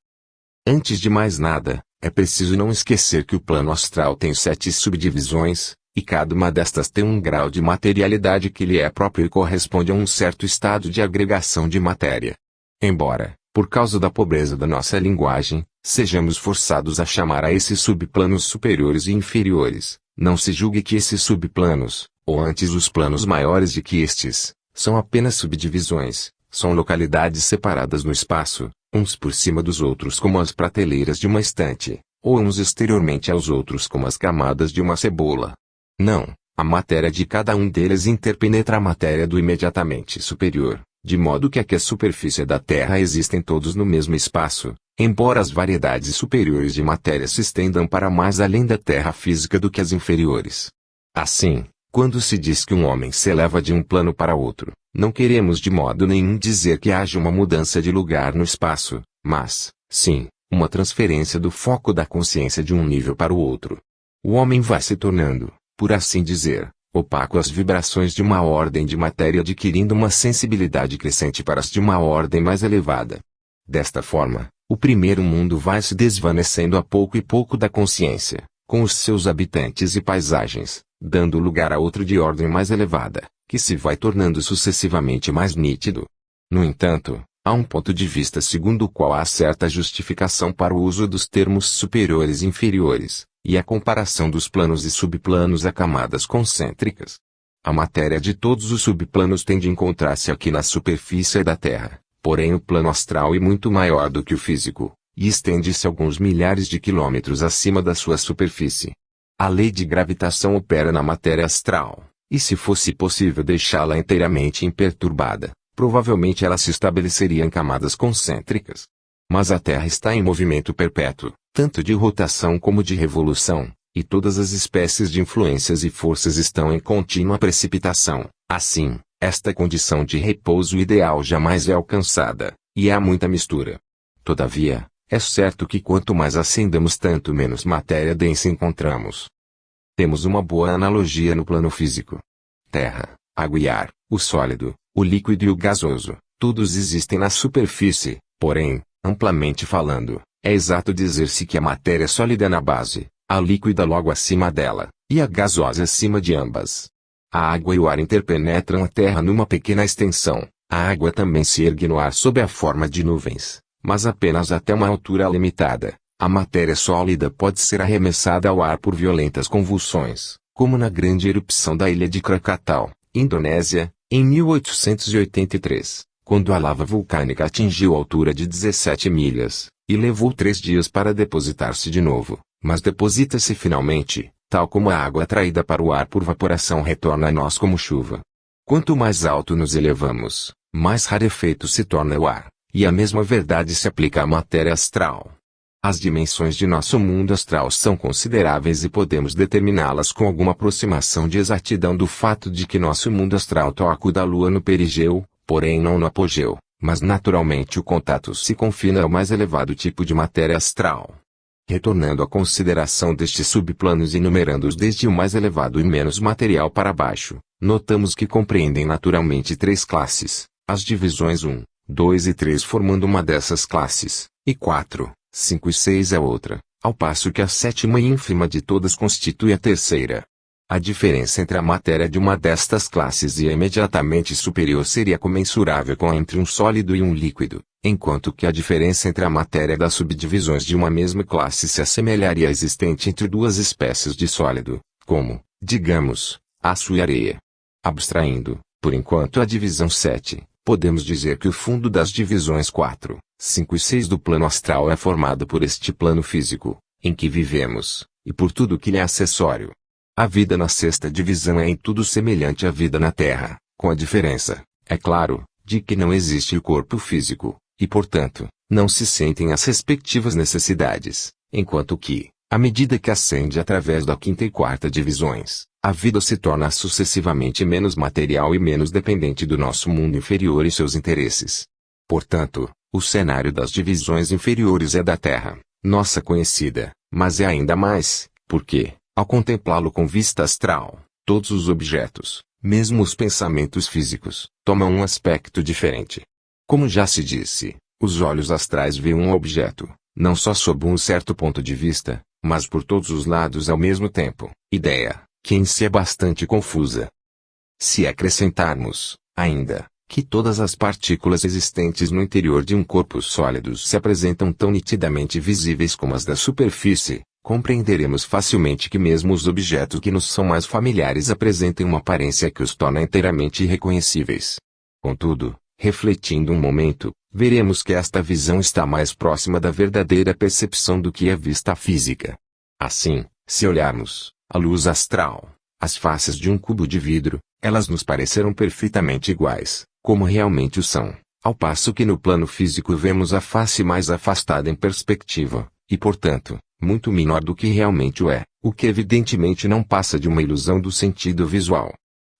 Antes de mais nada, é preciso não esquecer que o plano astral tem 7 subdivisões, e cada uma destas tem um grau de materialidade que lhe é próprio e corresponde a um certo estado de agregação de matéria. Embora, por causa da pobreza da nossa linguagem, sejamos forçados a chamar a esses subplanos superiores e inferiores, não se julgue que esses subplanos, ou antes os planos maiores de que estes, são apenas subdivisões, são localidades separadas no espaço, uns por cima dos outros como as prateleiras de uma estante, ou uns exteriormente aos outros como as camadas de uma cebola. Não, a matéria de cada um deles interpenetra a matéria do imediatamente superior, de modo que aqui a superfície da Terra existem todos no mesmo espaço, embora as variedades superiores de matéria se estendam para mais além da Terra física do que as inferiores. Assim, quando se diz que um homem se eleva de um plano para outro, não queremos de modo nenhum dizer que haja uma mudança de lugar no espaço, mas, sim, uma transferência do foco da consciência de um nível para o outro. O homem vai se tornando, por assim dizer, opaco às vibrações de uma ordem de matéria, adquirindo uma sensibilidade crescente para as de uma ordem mais elevada. Desta forma, o primeiro mundo vai se desvanecendo a pouco e pouco da consciência, com os seus habitantes e paisagens, dando lugar a outro de ordem mais elevada, que se vai tornando sucessivamente mais nítido. No entanto, há um ponto de vista segundo o qual há certa justificação para o uso dos termos superiores e inferiores, e a comparação dos planos e subplanos a camadas concêntricas. A matéria de todos os subplanos tende a encontrar-se aqui na superfície da Terra, porém o plano astral é muito maior do que o físico, e estende-se alguns milhares de quilômetros acima da sua superfície. A lei de gravitação opera na matéria astral, e se fosse possível deixá-la inteiramente imperturbada, provavelmente ela se estabeleceria em camadas concêntricas. Mas a Terra está em movimento perpétuo, tanto de rotação como de revolução, e todas as espécies de influências e forças estão em contínua precipitação. Assim, esta condição de repouso ideal jamais é alcançada, e há muita mistura. Todavia, é certo que quanto mais ascendemos tanto menos matéria densa encontramos. Temos uma boa analogia no plano físico. Terra, água e ar, o sólido, o líquido e o gasoso, todos existem na superfície, porém, amplamente falando, É exato dizer-se que a matéria sólida é na base, a líquida logo acima dela, e a gasosa acima de ambas. A água e o ar interpenetram a Terra numa pequena extensão. A água também se ergue no ar sob a forma de nuvens, mas apenas até uma altura limitada. A matéria sólida pode ser arremessada ao ar por violentas convulsões, como na grande erupção da ilha de Krakatau, Indonésia, em 1883, quando a lava vulcânica atingiu a altura de 17 milhas, e levou 3 dias para depositar-se de novo, mas deposita-se finalmente, tal como a água atraída para o ar por vaporação retorna a nós como chuva. Quanto mais alto nos elevamos, mais rarefeito se torna o ar, e a mesma verdade se aplica à matéria astral. As dimensões de nosso mundo astral são consideráveis e podemos determiná-las com alguma aproximação de exatidão do fato de que nosso mundo astral toca o da Lua no perigeu, porém não no apogeu, mas naturalmente o contato se confina ao mais elevado tipo de matéria astral. Retornando à consideração destes subplanos e numerando-os desde o mais elevado e menos material para baixo, notamos que compreendem naturalmente 3 classes, as divisões 1, 2 e 3 formando uma dessas classes, e 4, 5 e 6 é outra, ao passo que a sétima e ínfima de todas constitui a terceira. A diferença entre a matéria de uma destas classes e a imediatamente superior seria comensurável com a entre um sólido e um líquido, enquanto que a diferença entre a matéria das subdivisões de uma mesma classe se assemelharia à existente entre 2 espécies de sólido, como, digamos, aço e areia. Abstraindo, por enquanto a divisão 7, podemos dizer que o fundo das divisões 4, 5 e 6 do plano astral é formado por este plano físico, em que vivemos, e por tudo que lhe é acessório. A vida na sexta divisão é em tudo semelhante à vida na Terra, com a diferença, é claro, de que não existe o corpo físico, e portanto, não se sentem as respectivas necessidades, enquanto que, à medida que ascende através da quinta e quarta divisões, a vida se torna sucessivamente menos material e menos dependente do nosso mundo inferior e seus interesses. Portanto, o cenário das divisões inferiores é da Terra, nossa conhecida, mas é ainda mais, porque, ao contemplá-lo com vista astral, todos os objetos, mesmo os pensamentos físicos, tomam um aspecto diferente. Como já se disse, os olhos astrais veem um objeto, não só sob um certo ponto de vista, mas por todos os lados ao mesmo tempo, ideia, que em si é bastante confusa. Se acrescentarmos, ainda, que todas as partículas existentes no interior de um corpo sólido se apresentam tão nitidamente visíveis como as da superfície, compreenderemos facilmente que mesmo os objetos que nos são mais familiares apresentem uma aparência que os torna inteiramente irreconhecíveis. Contudo, refletindo um momento, veremos que esta visão está mais próxima da verdadeira percepção do que a vista física. Assim, se olharmos, à luz astral, as faces de um cubo de vidro, elas nos parecerão perfeitamente iguais, como realmente o são, ao passo que no plano físico vemos a face mais afastada em perspectiva, e portanto, muito menor do que realmente o é, o que evidentemente não passa de uma ilusão do sentido visual.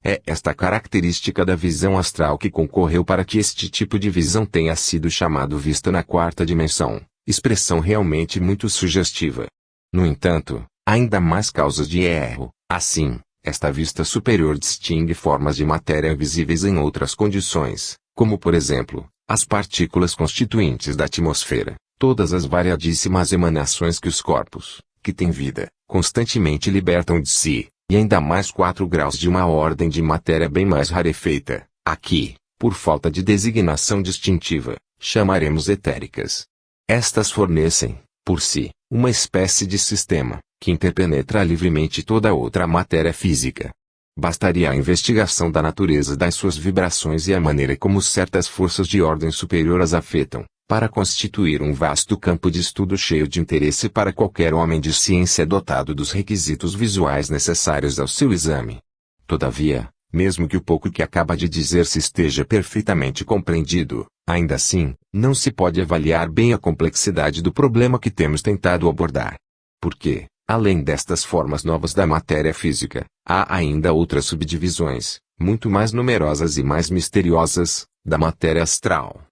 É esta característica da visão astral que concorreu para que este tipo de visão tenha sido chamado vista na quarta dimensão, expressão realmente muito sugestiva. No entanto, há ainda mais causas de erro. Assim, esta vista superior distingue formas de matéria visíveis em outras condições, como por exemplo, as partículas constituintes da atmosfera, todas as variadíssimas emanações que os corpos, que têm vida, constantemente libertam de si, e ainda mais 4 graus de uma ordem de matéria bem mais rarefeita, aqui, por falta de designação distintiva, chamaremos etéricas. Estas fornecem, por si, uma espécie de sistema, que interpenetra livremente toda outra matéria física. Bastaria a investigação da natureza das suas vibrações e a maneira como certas forças de ordem superior as afetam, para constituir um vasto campo de estudo cheio de interesse para qualquer homem de ciência dotado dos requisitos visuais necessários ao seu exame. Todavia, mesmo que o pouco que acaba de dizer-se esteja perfeitamente compreendido, ainda assim, não se pode avaliar bem a complexidade do problema que temos tentado abordar. Porque, além destas formas novas da matéria física, há ainda outras subdivisões, muito mais numerosas e mais misteriosas, da matéria astral.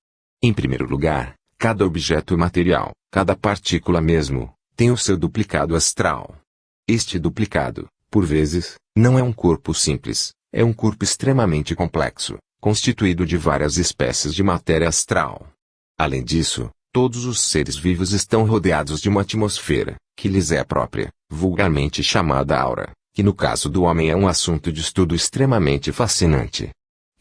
Em primeiro lugar, cada objeto material, cada partícula mesmo, tem o seu duplicado astral. Este duplicado, por vezes, não é um corpo simples, é um corpo extremamente complexo, constituído de várias espécies de matéria astral. Além disso, Todos os seres vivos estão rodeados de uma atmosfera, que lhes é própria, vulgarmente chamada aura, que no caso do homem é um assunto de estudo extremamente fascinante.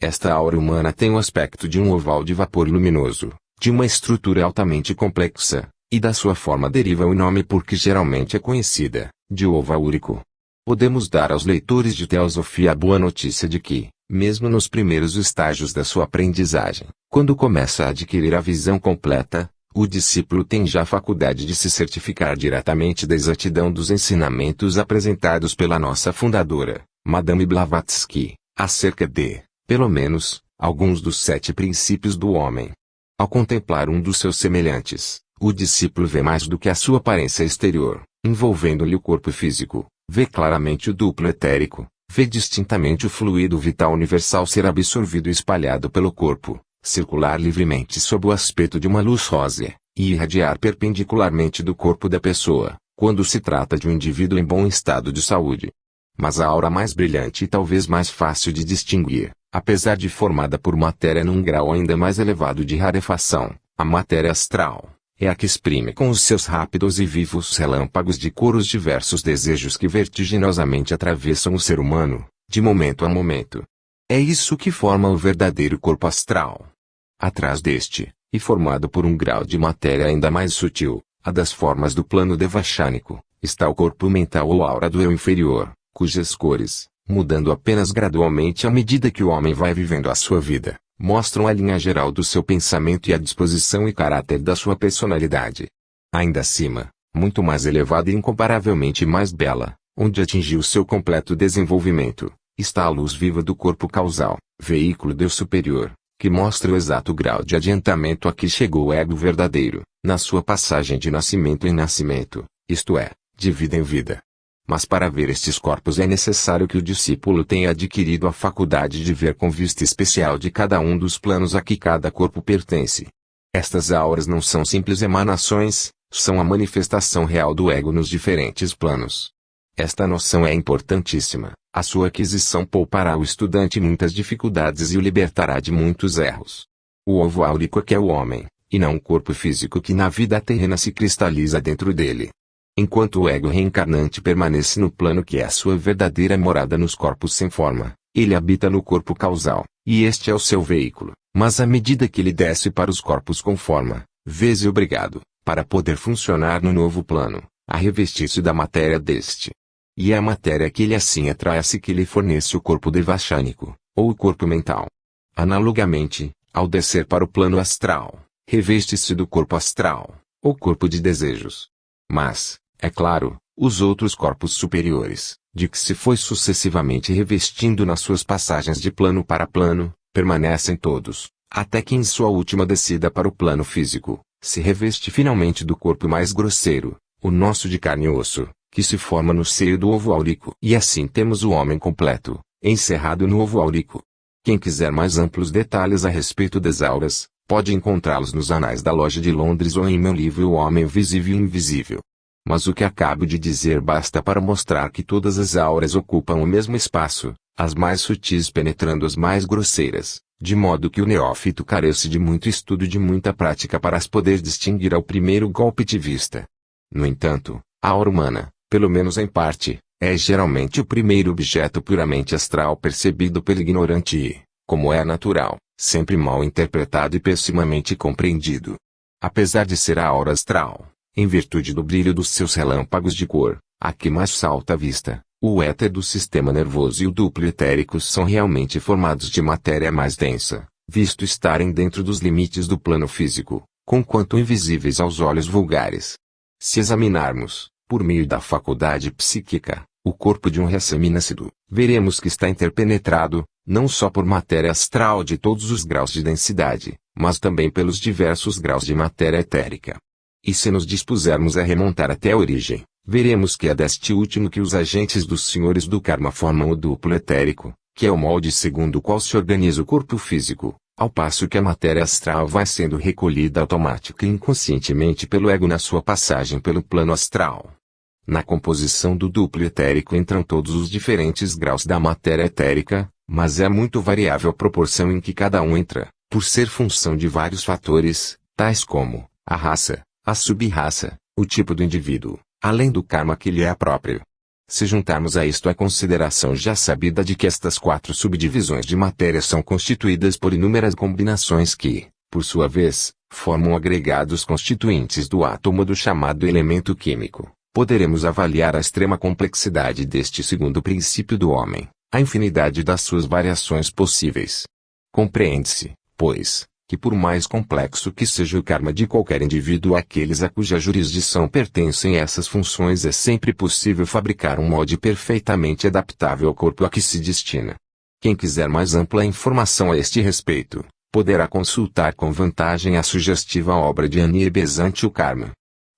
Esta aura humana tem o aspecto de um oval de vapor luminoso, de uma estrutura altamente complexa, e da sua forma deriva o nome porque geralmente é conhecida, de ovo áurico. Podemos dar aos leitores de teosofia a boa notícia de que, mesmo nos primeiros estágios da sua aprendizagem, quando começa a adquirir a visão completa, o discípulo tem já a faculdade de se certificar diretamente da exatidão dos ensinamentos apresentados pela nossa fundadora, Madame Blavatsky, acerca de, pelo menos, alguns dos 7 princípios do homem. Ao contemplar um dos seus semelhantes, o discípulo vê mais do que a sua aparência exterior, envolvendo-lhe o corpo físico, vê claramente o duplo etérico, vê distintamente o fluido vital universal ser absorvido e espalhado pelo corpo, circular livremente sob o aspecto de uma luz rósea, e irradiar perpendicularmente do corpo da pessoa, quando se trata de um indivíduo em bom estado de saúde. Mas a aura mais brilhante e talvez mais fácil de distinguir, apesar de formada por matéria num grau ainda mais elevado de rarefação, a matéria astral, é a que exprime com os seus rápidos e vivos relâmpagos de cor os diversos desejos que vertiginosamente atravessam o ser humano, de momento a momento. É isso que forma o verdadeiro corpo astral. Atrás deste, e formado por um grau de matéria ainda mais sutil, a das formas do plano devachânico, está o corpo mental ou aura do eu inferior, cujas cores, mudando apenas gradualmente à medida que o homem vai vivendo a sua vida, mostram a linha geral do seu pensamento e a disposição e caráter da sua personalidade. Ainda acima, muito mais elevada e incomparavelmente mais bela, onde atingiu seu completo desenvolvimento, está a luz viva do corpo causal, veículo Deus superior, que mostra o exato grau de adiantamento a que chegou o ego verdadeiro, na sua passagem de nascimento em nascimento, isto é, de vida em vida. Mas para ver estes corpos é necessário que o discípulo tenha adquirido a faculdade de ver com vista especial de cada um dos planos a que cada corpo pertence. Estas auras não são simples emanações, são a manifestação real do ego nos diferentes planos. Esta noção é importantíssima, a sua aquisição poupará ao estudante muitas dificuldades e o libertará de muitos erros. O ovo áurico é que é o homem, e não o corpo físico que na vida terrena se cristaliza dentro dele. Enquanto o ego reencarnante permanece no plano que é a sua verdadeira morada nos corpos sem forma, ele habita no corpo causal, e este é o seu veículo, mas à medida que ele desce para os corpos com forma, vê-se obrigado, para poder funcionar no novo plano, a revestir-se da matéria deste. E é a matéria que ele assim atrai-se que lhe fornece o corpo devachânico, ou o corpo mental. Analogamente, ao descer para o plano astral, reveste-se do corpo astral, ou corpo de desejos. Mas, é claro, os outros corpos superiores, de que se foi sucessivamente revestindo nas suas passagens de plano para plano, permanecem todos, até que em sua última descida para o plano físico, se reveste finalmente do corpo mais grosseiro, o nosso de carne e osso, que se forma no seio do ovo áurico. E assim temos o homem completo, encerrado no ovo áurico. Quem quiser mais amplos detalhes a respeito das auras, pode encontrá-los nos anais da Loja de Londres ou em meu livro O Homem Visível e Invisível. Mas o que acabo de dizer basta para mostrar que todas as auras ocupam o mesmo espaço, as mais sutis penetrando as mais grosseiras, de modo que o neófito carece de muito estudo e de muita prática para as poder distinguir ao primeiro golpe de vista. No entanto, a aura humana, pelo menos em parte, é geralmente o primeiro objeto puramente astral percebido pelo ignorante e, como é natural, sempre mal interpretado e pessimamente compreendido. Apesar de ser a aura astral, em virtude do brilho dos seus relâmpagos de cor, a que mais salta à vista, o éter do sistema nervoso e o duplo etérico são realmente formados de matéria mais densa, visto estarem dentro dos limites do plano físico, conquanto invisíveis aos olhos vulgares. Se examinarmos, por meio da faculdade psíquica, o corpo de um recém-nascido, veremos que está interpenetrado, não só por matéria astral de todos os graus de densidade, mas também pelos diversos graus de matéria etérica. E se nos dispusermos a remontar até a origem, veremos que é deste último que os agentes dos senhores do karma formam o duplo etérico, que é o molde segundo o qual se organiza o corpo físico, ao passo que a matéria astral vai sendo recolhida automática e inconscientemente pelo ego na sua passagem pelo plano astral. Na composição do duplo etérico entram todos os diferentes graus da matéria etérica, mas é muito variável a proporção em que cada um entra, por ser função de vários fatores, tais como a raça, a sub-raça, o tipo do indivíduo, além do karma que lhe é próprio. Se juntarmos a isto a consideração já sabida de que estas 4 subdivisões de matéria são constituídas por inúmeras combinações que, por sua vez, formam agregados constituintes do átomo do chamado elemento químico, poderemos avaliar a extrema complexidade deste segundo princípio do homem, a infinidade das suas variações possíveis. Compreende-se, pois, que por mais complexo que seja o karma de qualquer indivíduo, aqueles a cuja jurisdição pertencem essas funções, é sempre possível fabricar um molde perfeitamente adaptável ao corpo a que se destina. Quem quiser mais ampla informação a este respeito, poderá consultar com vantagem a sugestiva obra de Annie Besant, O Karma.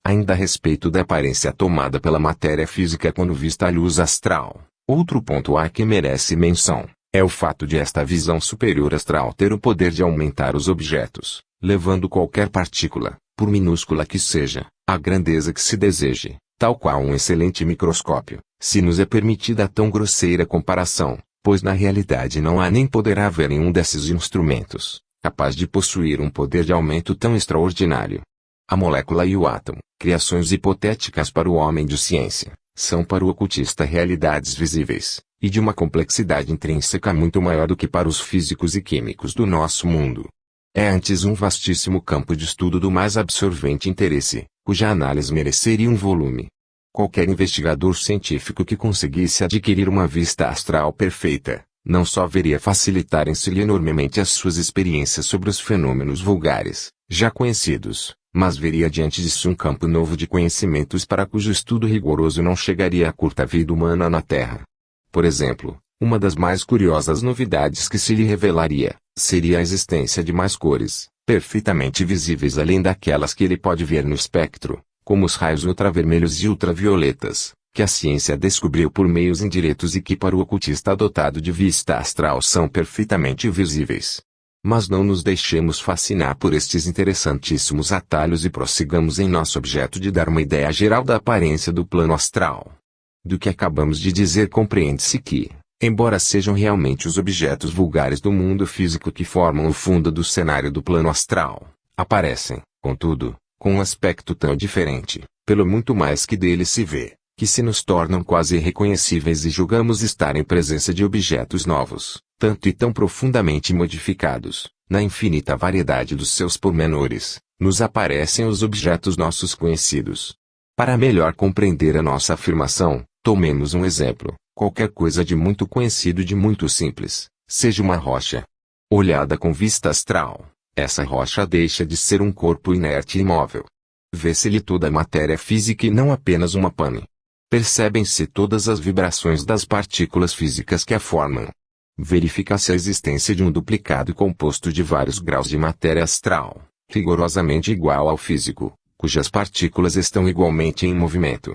Ainda a respeito da aparência tomada pela matéria física quando vista à luz astral, outro ponto que merece menção é o fato de esta visão superior astral ter o poder de aumentar os objetos, levando qualquer partícula, por minúscula que seja, à grandeza que se deseje, tal qual um excelente microscópio, se nos é permitida a tão grosseira comparação, pois na realidade não há nem poderá haver nenhum desses instrumentos capaz de possuir um poder de aumento tão extraordinário. A molécula e o átomo, criações hipotéticas para o homem de ciência, são para o ocultista realidades visíveis, e de uma complexidade intrínseca muito maior do que para os físicos e químicos do nosso mundo. É antes um vastíssimo campo de estudo do mais absorvente interesse, cuja análise mereceria um volume. Qualquer investigador científico que conseguisse adquirir uma vista astral perfeita, não só veria facilitarem-se-lhe enormemente as suas experiências sobre os fenômenos vulgares, já conhecidos, mas veria diante de si um campo novo de conhecimentos para cujo estudo rigoroso não chegaria a curta vida humana na Terra. Por exemplo, uma das mais curiosas novidades que se lhe revelaria, seria a existência de mais cores, perfeitamente visíveis além daquelas que ele pode ver no espectro, como os raios ultravermelhos e ultravioletas, que a ciência descobriu por meios indiretos e que para o ocultista dotado de vista astral são perfeitamente visíveis. Mas não nos deixemos fascinar por estes interessantíssimos atalhos e prossigamos em nosso objeto de dar uma ideia geral da aparência do plano astral. Do que acabamos de dizer compreende-se que, embora sejam realmente os objetos vulgares do mundo físico que formam o fundo do cenário do plano astral, aparecem, contudo, com um aspecto tão diferente, pelo muito mais que dele se vê, que se nos tornam quase irreconhecíveis e julgamos estar em presença de objetos novos, tanto e tão profundamente modificados, na infinita variedade dos seus pormenores, nos aparecem os objetos nossos conhecidos. Para melhor compreender a nossa afirmação, tomemos um exemplo, qualquer coisa de muito conhecido e de muito simples, seja uma rocha. Olhada com vista astral, essa rocha deixa de ser um corpo inerte e imóvel. Vê-se-lhe toda a matéria física e não apenas uma pane. Percebem-se todas as vibrações das partículas físicas que a formam. Verifica-se a existência de um duplicado composto de vários graus de matéria astral, rigorosamente igual ao físico, cujas partículas estão igualmente em movimento.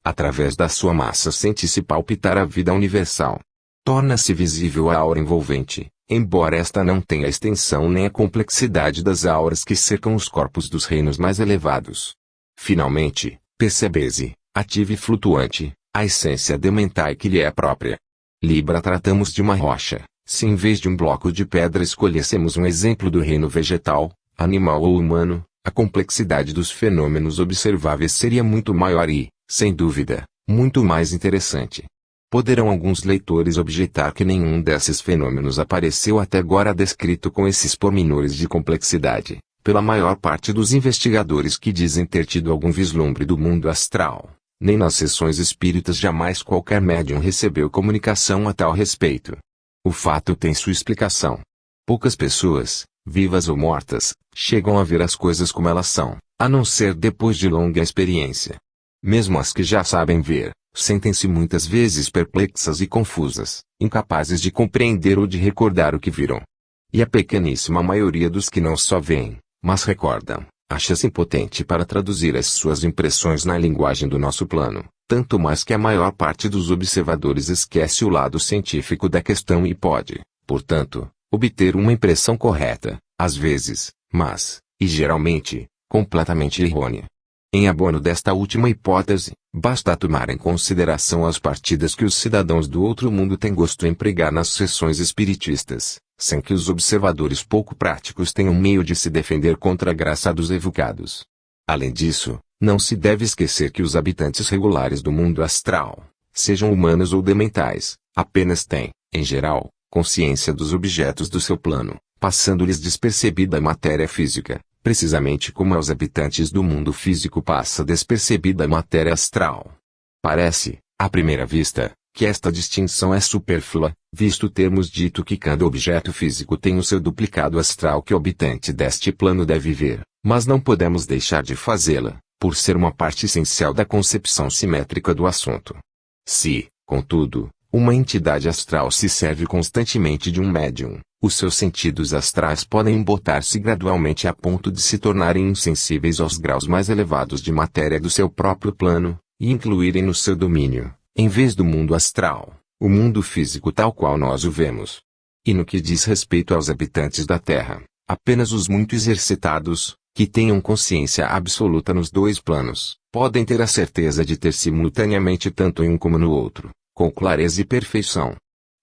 Através da sua massa sente-se palpitar a vida universal. Torna-se visível a aura envolvente, embora esta não tenha a extensão nem a complexidade das auras que cercam os corpos dos reinos mais elevados. Finalmente, percebe-se, ativa e flutuante, a essência elementar que lhe é própria. Libra tratamos de uma rocha, se em vez de um bloco de pedra escolhêssemos um exemplo do reino vegetal, animal ou humano, a complexidade dos fenômenos observáveis seria muito maior e, sem dúvida, muito mais interessante. Poderão alguns leitores objetar que nenhum desses fenômenos apareceu até agora descrito com esses pormenores de complexidade, pela maior parte dos investigadores que dizem ter tido algum vislumbre do mundo astral. Nem nas sessões espíritas jamais qualquer médium recebeu comunicação a tal respeito. O fato tem sua explicação. Poucas pessoas, vivas ou mortas, chegam a ver as coisas como elas são, a não ser depois de longa experiência. Mesmo as que já sabem ver, sentem-se muitas vezes perplexas e confusas, incapazes de compreender ou de recordar o que viram. E a pequeníssima maioria dos que não só veem, mas recordam, acha-se impotente para traduzir as suas impressões na linguagem do nosso plano, tanto mais que a maior parte dos observadores esquece o lado científico da questão e pode, portanto, obter uma impressão correta, às vezes, mas, e geralmente, completamente errônea. Em abono desta última hipótese, basta tomar em consideração as partidas que os cidadãos do outro mundo têm gosto em pregar nas sessões espiritistas, sem que os observadores pouco práticos tenham meio de se defender contra a graça dos evocados. Além disso, não se deve esquecer que os habitantes regulares do mundo astral, sejam humanos ou dementais, apenas têm, em geral, consciência dos objetos do seu plano, passando-lhes despercebida a matéria física, precisamente como aos habitantes do mundo físico passa despercebida a matéria astral. Parece, à primeira vista, que esta distinção é supérflua, visto termos dito que cada objeto físico tem o seu duplicado astral que o habitante deste plano deve ver, mas não podemos deixar de fazê-la, por ser uma parte essencial da concepção simétrica do assunto. Se, contudo, uma entidade astral se serve constantemente de um médium, os seus sentidos astrais podem embotar-se gradualmente a ponto de se tornarem insensíveis aos graus mais elevados de matéria do seu próprio plano, e incluírem no seu domínio, em vez do mundo astral, o mundo físico tal qual nós o vemos. E no que diz respeito aos habitantes da Terra, apenas os muito exercitados, que tenham consciência absoluta nos dois planos, podem ter a certeza de ter simultaneamente tanto em um como no outro, com clareza e perfeição.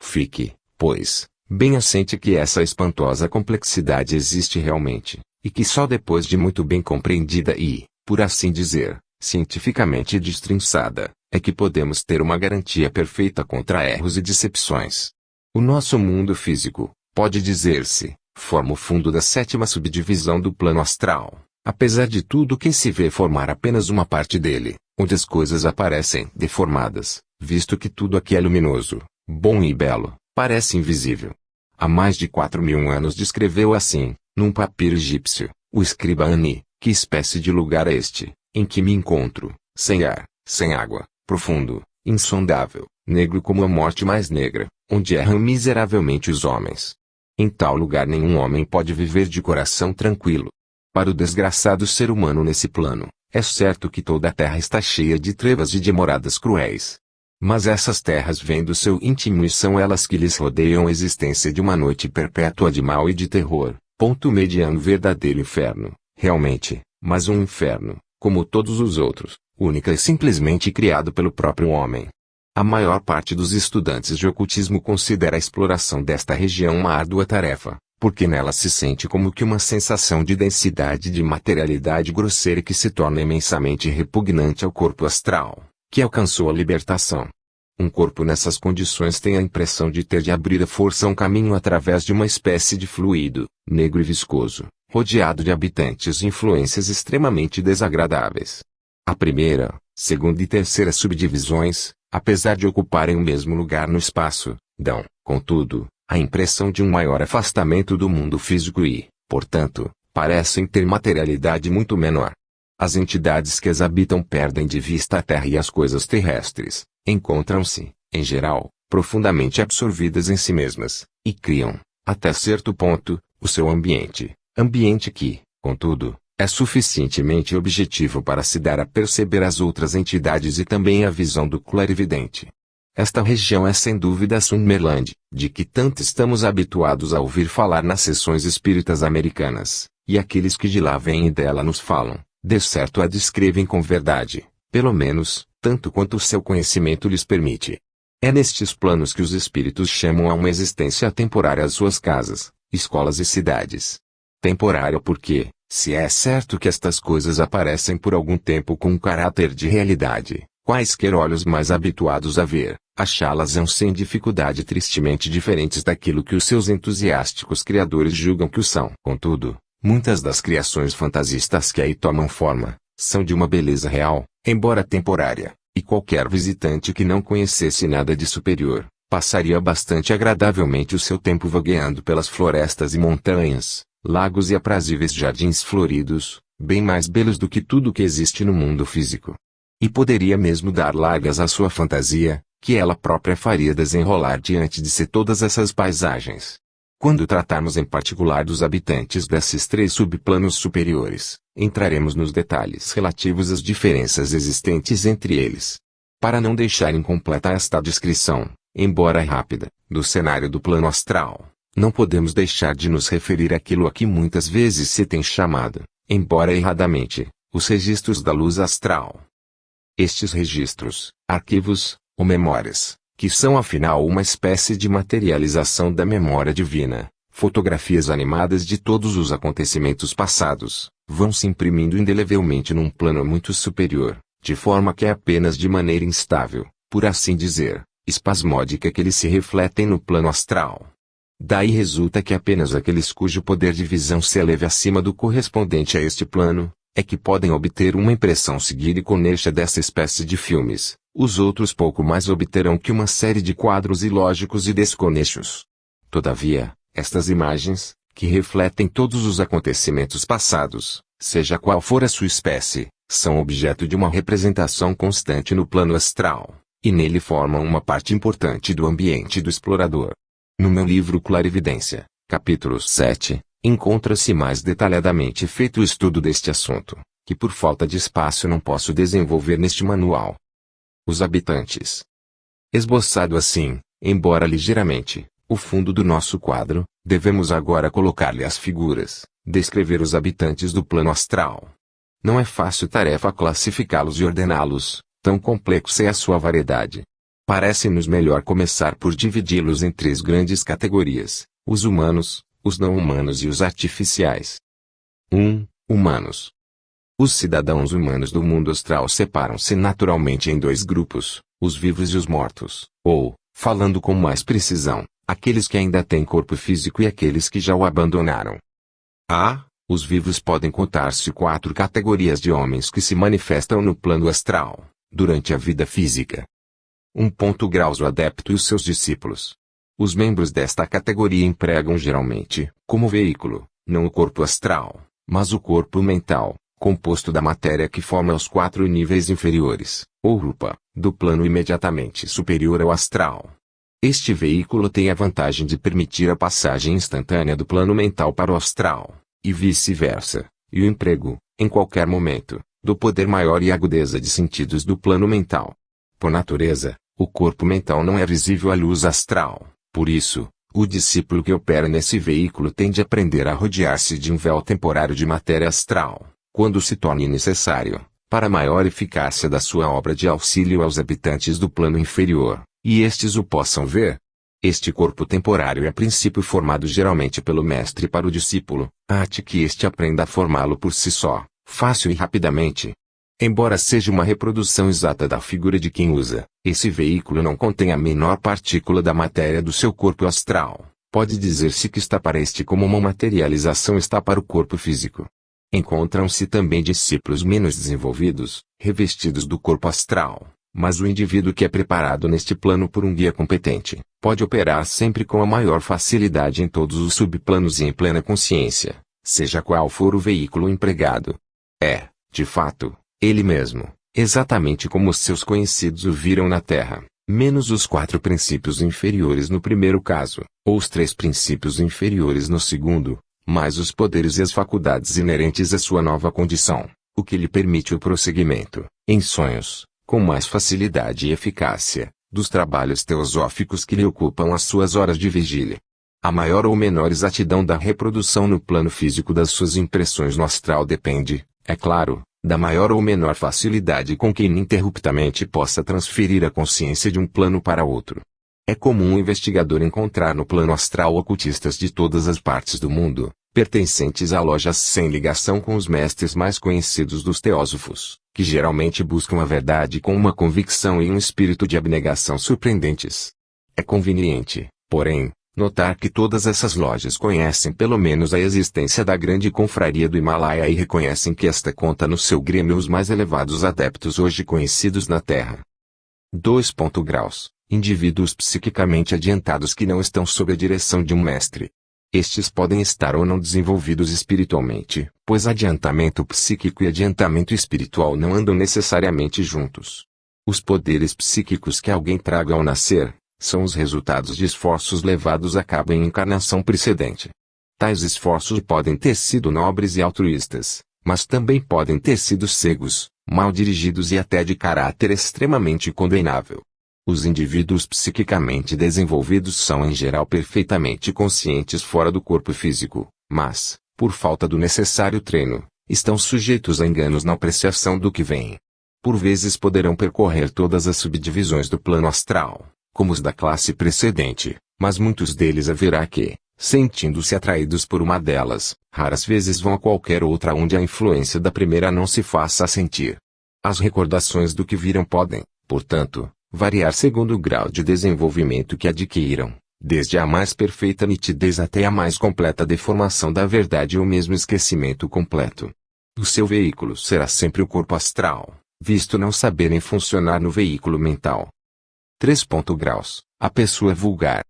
Fique, pois, bem assente que essa espantosa complexidade existe realmente, e que só depois de muito bem compreendida e, por assim dizer, cientificamente destrinçada, é que podemos ter uma garantia perfeita contra erros e decepções. O nosso mundo físico, pode dizer-se, forma o fundo da sétima subdivisão do plano astral, apesar de tudo que se vê formar apenas uma parte dele, onde as coisas aparecem deformadas, visto que tudo aqui é luminoso, bom e belo, parece invisível. Há mais de 4.000 anos descreveu assim, num papiro egípcio, o escriba Ani, que espécie de lugar é este, em que me encontro, sem ar, sem água, profundo, insondável, negro como a morte mais negra, onde erram miseravelmente os homens. Em tal lugar nenhum homem pode viver de coração tranquilo. Para o desgraçado ser humano nesse plano, é certo que toda a terra está cheia de trevas e de moradas cruéis. Mas essas terras vêm do seu íntimo e são elas que lhes rodeiam a existência de uma noite perpétua de mal e de terror, ponto mediano verdadeiro inferno, realmente, mas um inferno, como todos os outros, única e simplesmente criado pelo próprio homem. A maior parte dos estudantes de ocultismo considera a exploração desta região uma árdua tarefa, porque nela se sente como que uma sensação de densidade e de materialidade grosseira que se torna imensamente repugnante ao corpo astral, que alcançou a libertação. Um corpo nessas condições tem a impressão de ter de abrir à força um caminho através de uma espécie de fluido, negro e viscoso, rodeado de habitantes e influências extremamente desagradáveis. A primeira, segunda e terceira subdivisões, apesar de ocuparem o mesmo lugar no espaço, dão, contudo, a impressão de um maior afastamento do mundo físico e, portanto, parecem ter materialidade muito menor. As entidades que as habitam perdem de vista a Terra e as coisas terrestres, encontram-se, em geral, profundamente absorvidas em si mesmas, e criam, até certo ponto, o seu ambiente que, contudo, é suficientemente objetivo para se dar a perceber as outras entidades e também a visão do clarividente. Esta região é sem dúvida a Summerland, de que tanto estamos habituados a ouvir falar nas sessões espíritas americanas, e aqueles que de lá vêm e dela nos falam, de certo a descrevem com verdade, pelo menos, tanto quanto o seu conhecimento lhes permite. É nestes planos que os espíritos chamam a uma existência temporária as suas casas, escolas e cidades. Temporária porque, se é certo que estas coisas aparecem por algum tempo com um caráter de realidade, quaisquer olhos mais habituados a ver, achá-las sem dificuldade tristemente diferentes daquilo que os seus entusiásticos criadores julgam que o são. Contudo, muitas das criações fantasistas que aí tomam forma, são de uma beleza real, embora temporária, e qualquer visitante que não conhecesse nada de superior, passaria bastante agradavelmente o seu tempo vagueando pelas florestas e montanhas, lagos e aprazíveis jardins floridos, bem mais belos do que tudo que existe no mundo físico. E poderia mesmo dar largas à sua fantasia, que ela própria faria desenrolar diante de si todas essas paisagens. Quando tratarmos em particular dos habitantes desses 3 subplanos superiores, entraremos nos detalhes relativos às diferenças existentes entre eles. Para não deixar incompleta esta descrição, embora rápida, do cenário do plano astral, não podemos deixar de nos referir àquilo a que muitas vezes se tem chamado, embora erradamente, os registros da luz astral. Estes registros, arquivos, ou memórias, que são afinal uma espécie de materialização da memória divina, fotografias animadas de todos os acontecimentos passados, vão se imprimindo indelevelmente num plano muito superior, de forma que é apenas de maneira instável, por assim dizer, espasmódica que eles se refletem no plano astral. Daí resulta que apenas aqueles cujo poder de visão se eleve acima do correspondente a este plano, é que podem obter uma impressão seguida e conexa dessa espécie de filmes. Os outros pouco mais obterão que uma série de quadros ilógicos e desconexos. Todavia, estas imagens, que refletem todos os acontecimentos passados, seja qual for a sua espécie, são objeto de uma representação constante no plano astral, e nele formam uma parte importante do ambiente do explorador. No meu livro Clarividência, capítulo 7, encontra-se mais detalhadamente feito o estudo deste assunto, que por falta de espaço não posso desenvolver neste manual. Os habitantes. Esboçado assim, embora ligeiramente, o fundo do nosso quadro, devemos agora colocar-lhe as figuras, descrever os habitantes do plano astral. Não é fácil tarefa classificá-los e ordená-los, tão complexa é a sua variedade. Parece-nos melhor começar por dividi-los em 3 grandes categorias: os humanos, os não humanos e os artificiais. 1. Humanos. Os cidadãos humanos do mundo astral separam-se naturalmente em 2 grupos, os vivos e os mortos, ou, falando com mais precisão, aqueles que ainda têm corpo físico e aqueles que já o abandonaram. Os vivos podem contar-se 4 categorias de homens que se manifestam no plano astral, durante a vida física. 1. Graus o adepto e os seus discípulos. Os membros desta categoria empregam geralmente, como veículo, não o corpo astral, mas o corpo mental, composto da matéria que forma os 4 níveis inferiores, ou rupa, do plano imediatamente superior ao astral. Este veículo tem a vantagem de permitir a passagem instantânea do plano mental para o astral, e vice-versa, e o emprego, em qualquer momento, do poder maior e agudeza de sentidos do plano mental. Por natureza, o corpo mental não é visível à luz astral, por isso, o discípulo que opera nesse veículo tende a aprender a rodear-se de um véu temporário de matéria astral, quando se torne necessário, para maior eficácia da sua obra de auxílio aos habitantes do plano inferior, e estes o possam ver. Este corpo temporário é a princípio formado geralmente pelo mestre para o discípulo, ate que este aprenda a formá-lo por si só, fácil e rapidamente. Embora seja uma reprodução exata da figura de quem usa, esse veículo não contém a menor partícula da matéria do seu corpo astral. Pode dizer-se que está para este como uma materialização está para o corpo físico. Encontram-se também discípulos menos desenvolvidos, revestidos do corpo astral, mas o indivíduo que é preparado neste plano por um guia competente, pode operar sempre com a maior facilidade em todos os subplanos e em plena consciência, seja qual for o veículo empregado. É, de fato, ele mesmo, exatamente como os seus conhecidos o viram na Terra, menos os 4 princípios inferiores no primeiro caso, ou os 3 princípios inferiores no segundo, mais os poderes e as faculdades inerentes à sua nova condição, o que lhe permite o prosseguimento, em sonhos, com mais facilidade e eficácia, dos trabalhos teosóficos que lhe ocupam as suas horas de vigília. A maior ou menor exatidão da reprodução no plano físico das suas impressões no astral depende, é claro, da maior ou menor facilidade com que ininterruptamente possa transferir a consciência de um plano para outro. É comum o investigador encontrar no plano astral ocultistas de todas as partes do mundo, pertencentes a lojas sem ligação com os mestres mais conhecidos dos teósofos, que geralmente buscam a verdade com uma convicção e um espírito de abnegação surpreendentes. É conveniente, porém, notar que todas essas lojas conhecem pelo menos a existência da grande confraria do Himalaia e reconhecem que esta conta no seu grêmio os mais elevados adeptos hoje conhecidos na Terra. 2. Graus. Indivíduos psiquicamente adiantados que não estão sob a direção de um mestre. Estes podem estar ou não desenvolvidos espiritualmente, pois adiantamento psíquico e adiantamento espiritual não andam necessariamente juntos. Os poderes psíquicos que alguém traga ao nascer, são os resultados de esforços levados a cabo em encarnação precedente. Tais esforços podem ter sido nobres e altruístas, mas também podem ter sido cegos, mal dirigidos e até de caráter extremamente condenável. Os indivíduos psiquicamente desenvolvidos são em geral perfeitamente conscientes fora do corpo físico, mas, por falta do necessário treino, estão sujeitos a enganos na apreciação do que vem. Por vezes poderão percorrer todas as subdivisões do plano astral, como os da classe precedente, mas muitos deles haverá que, sentindo-se atraídos por uma delas, raras vezes vão a qualquer outra onde a influência da primeira não se faça sentir. As recordações do que viram podem, portanto, variar segundo o grau de desenvolvimento que adquiram, desde a mais perfeita nitidez até a mais completa deformação da verdade ou mesmo esquecimento completo. O seu veículo será sempre o corpo astral, visto não saberem funcionar no veículo mental. 3. Graus. A pessoa vulgar,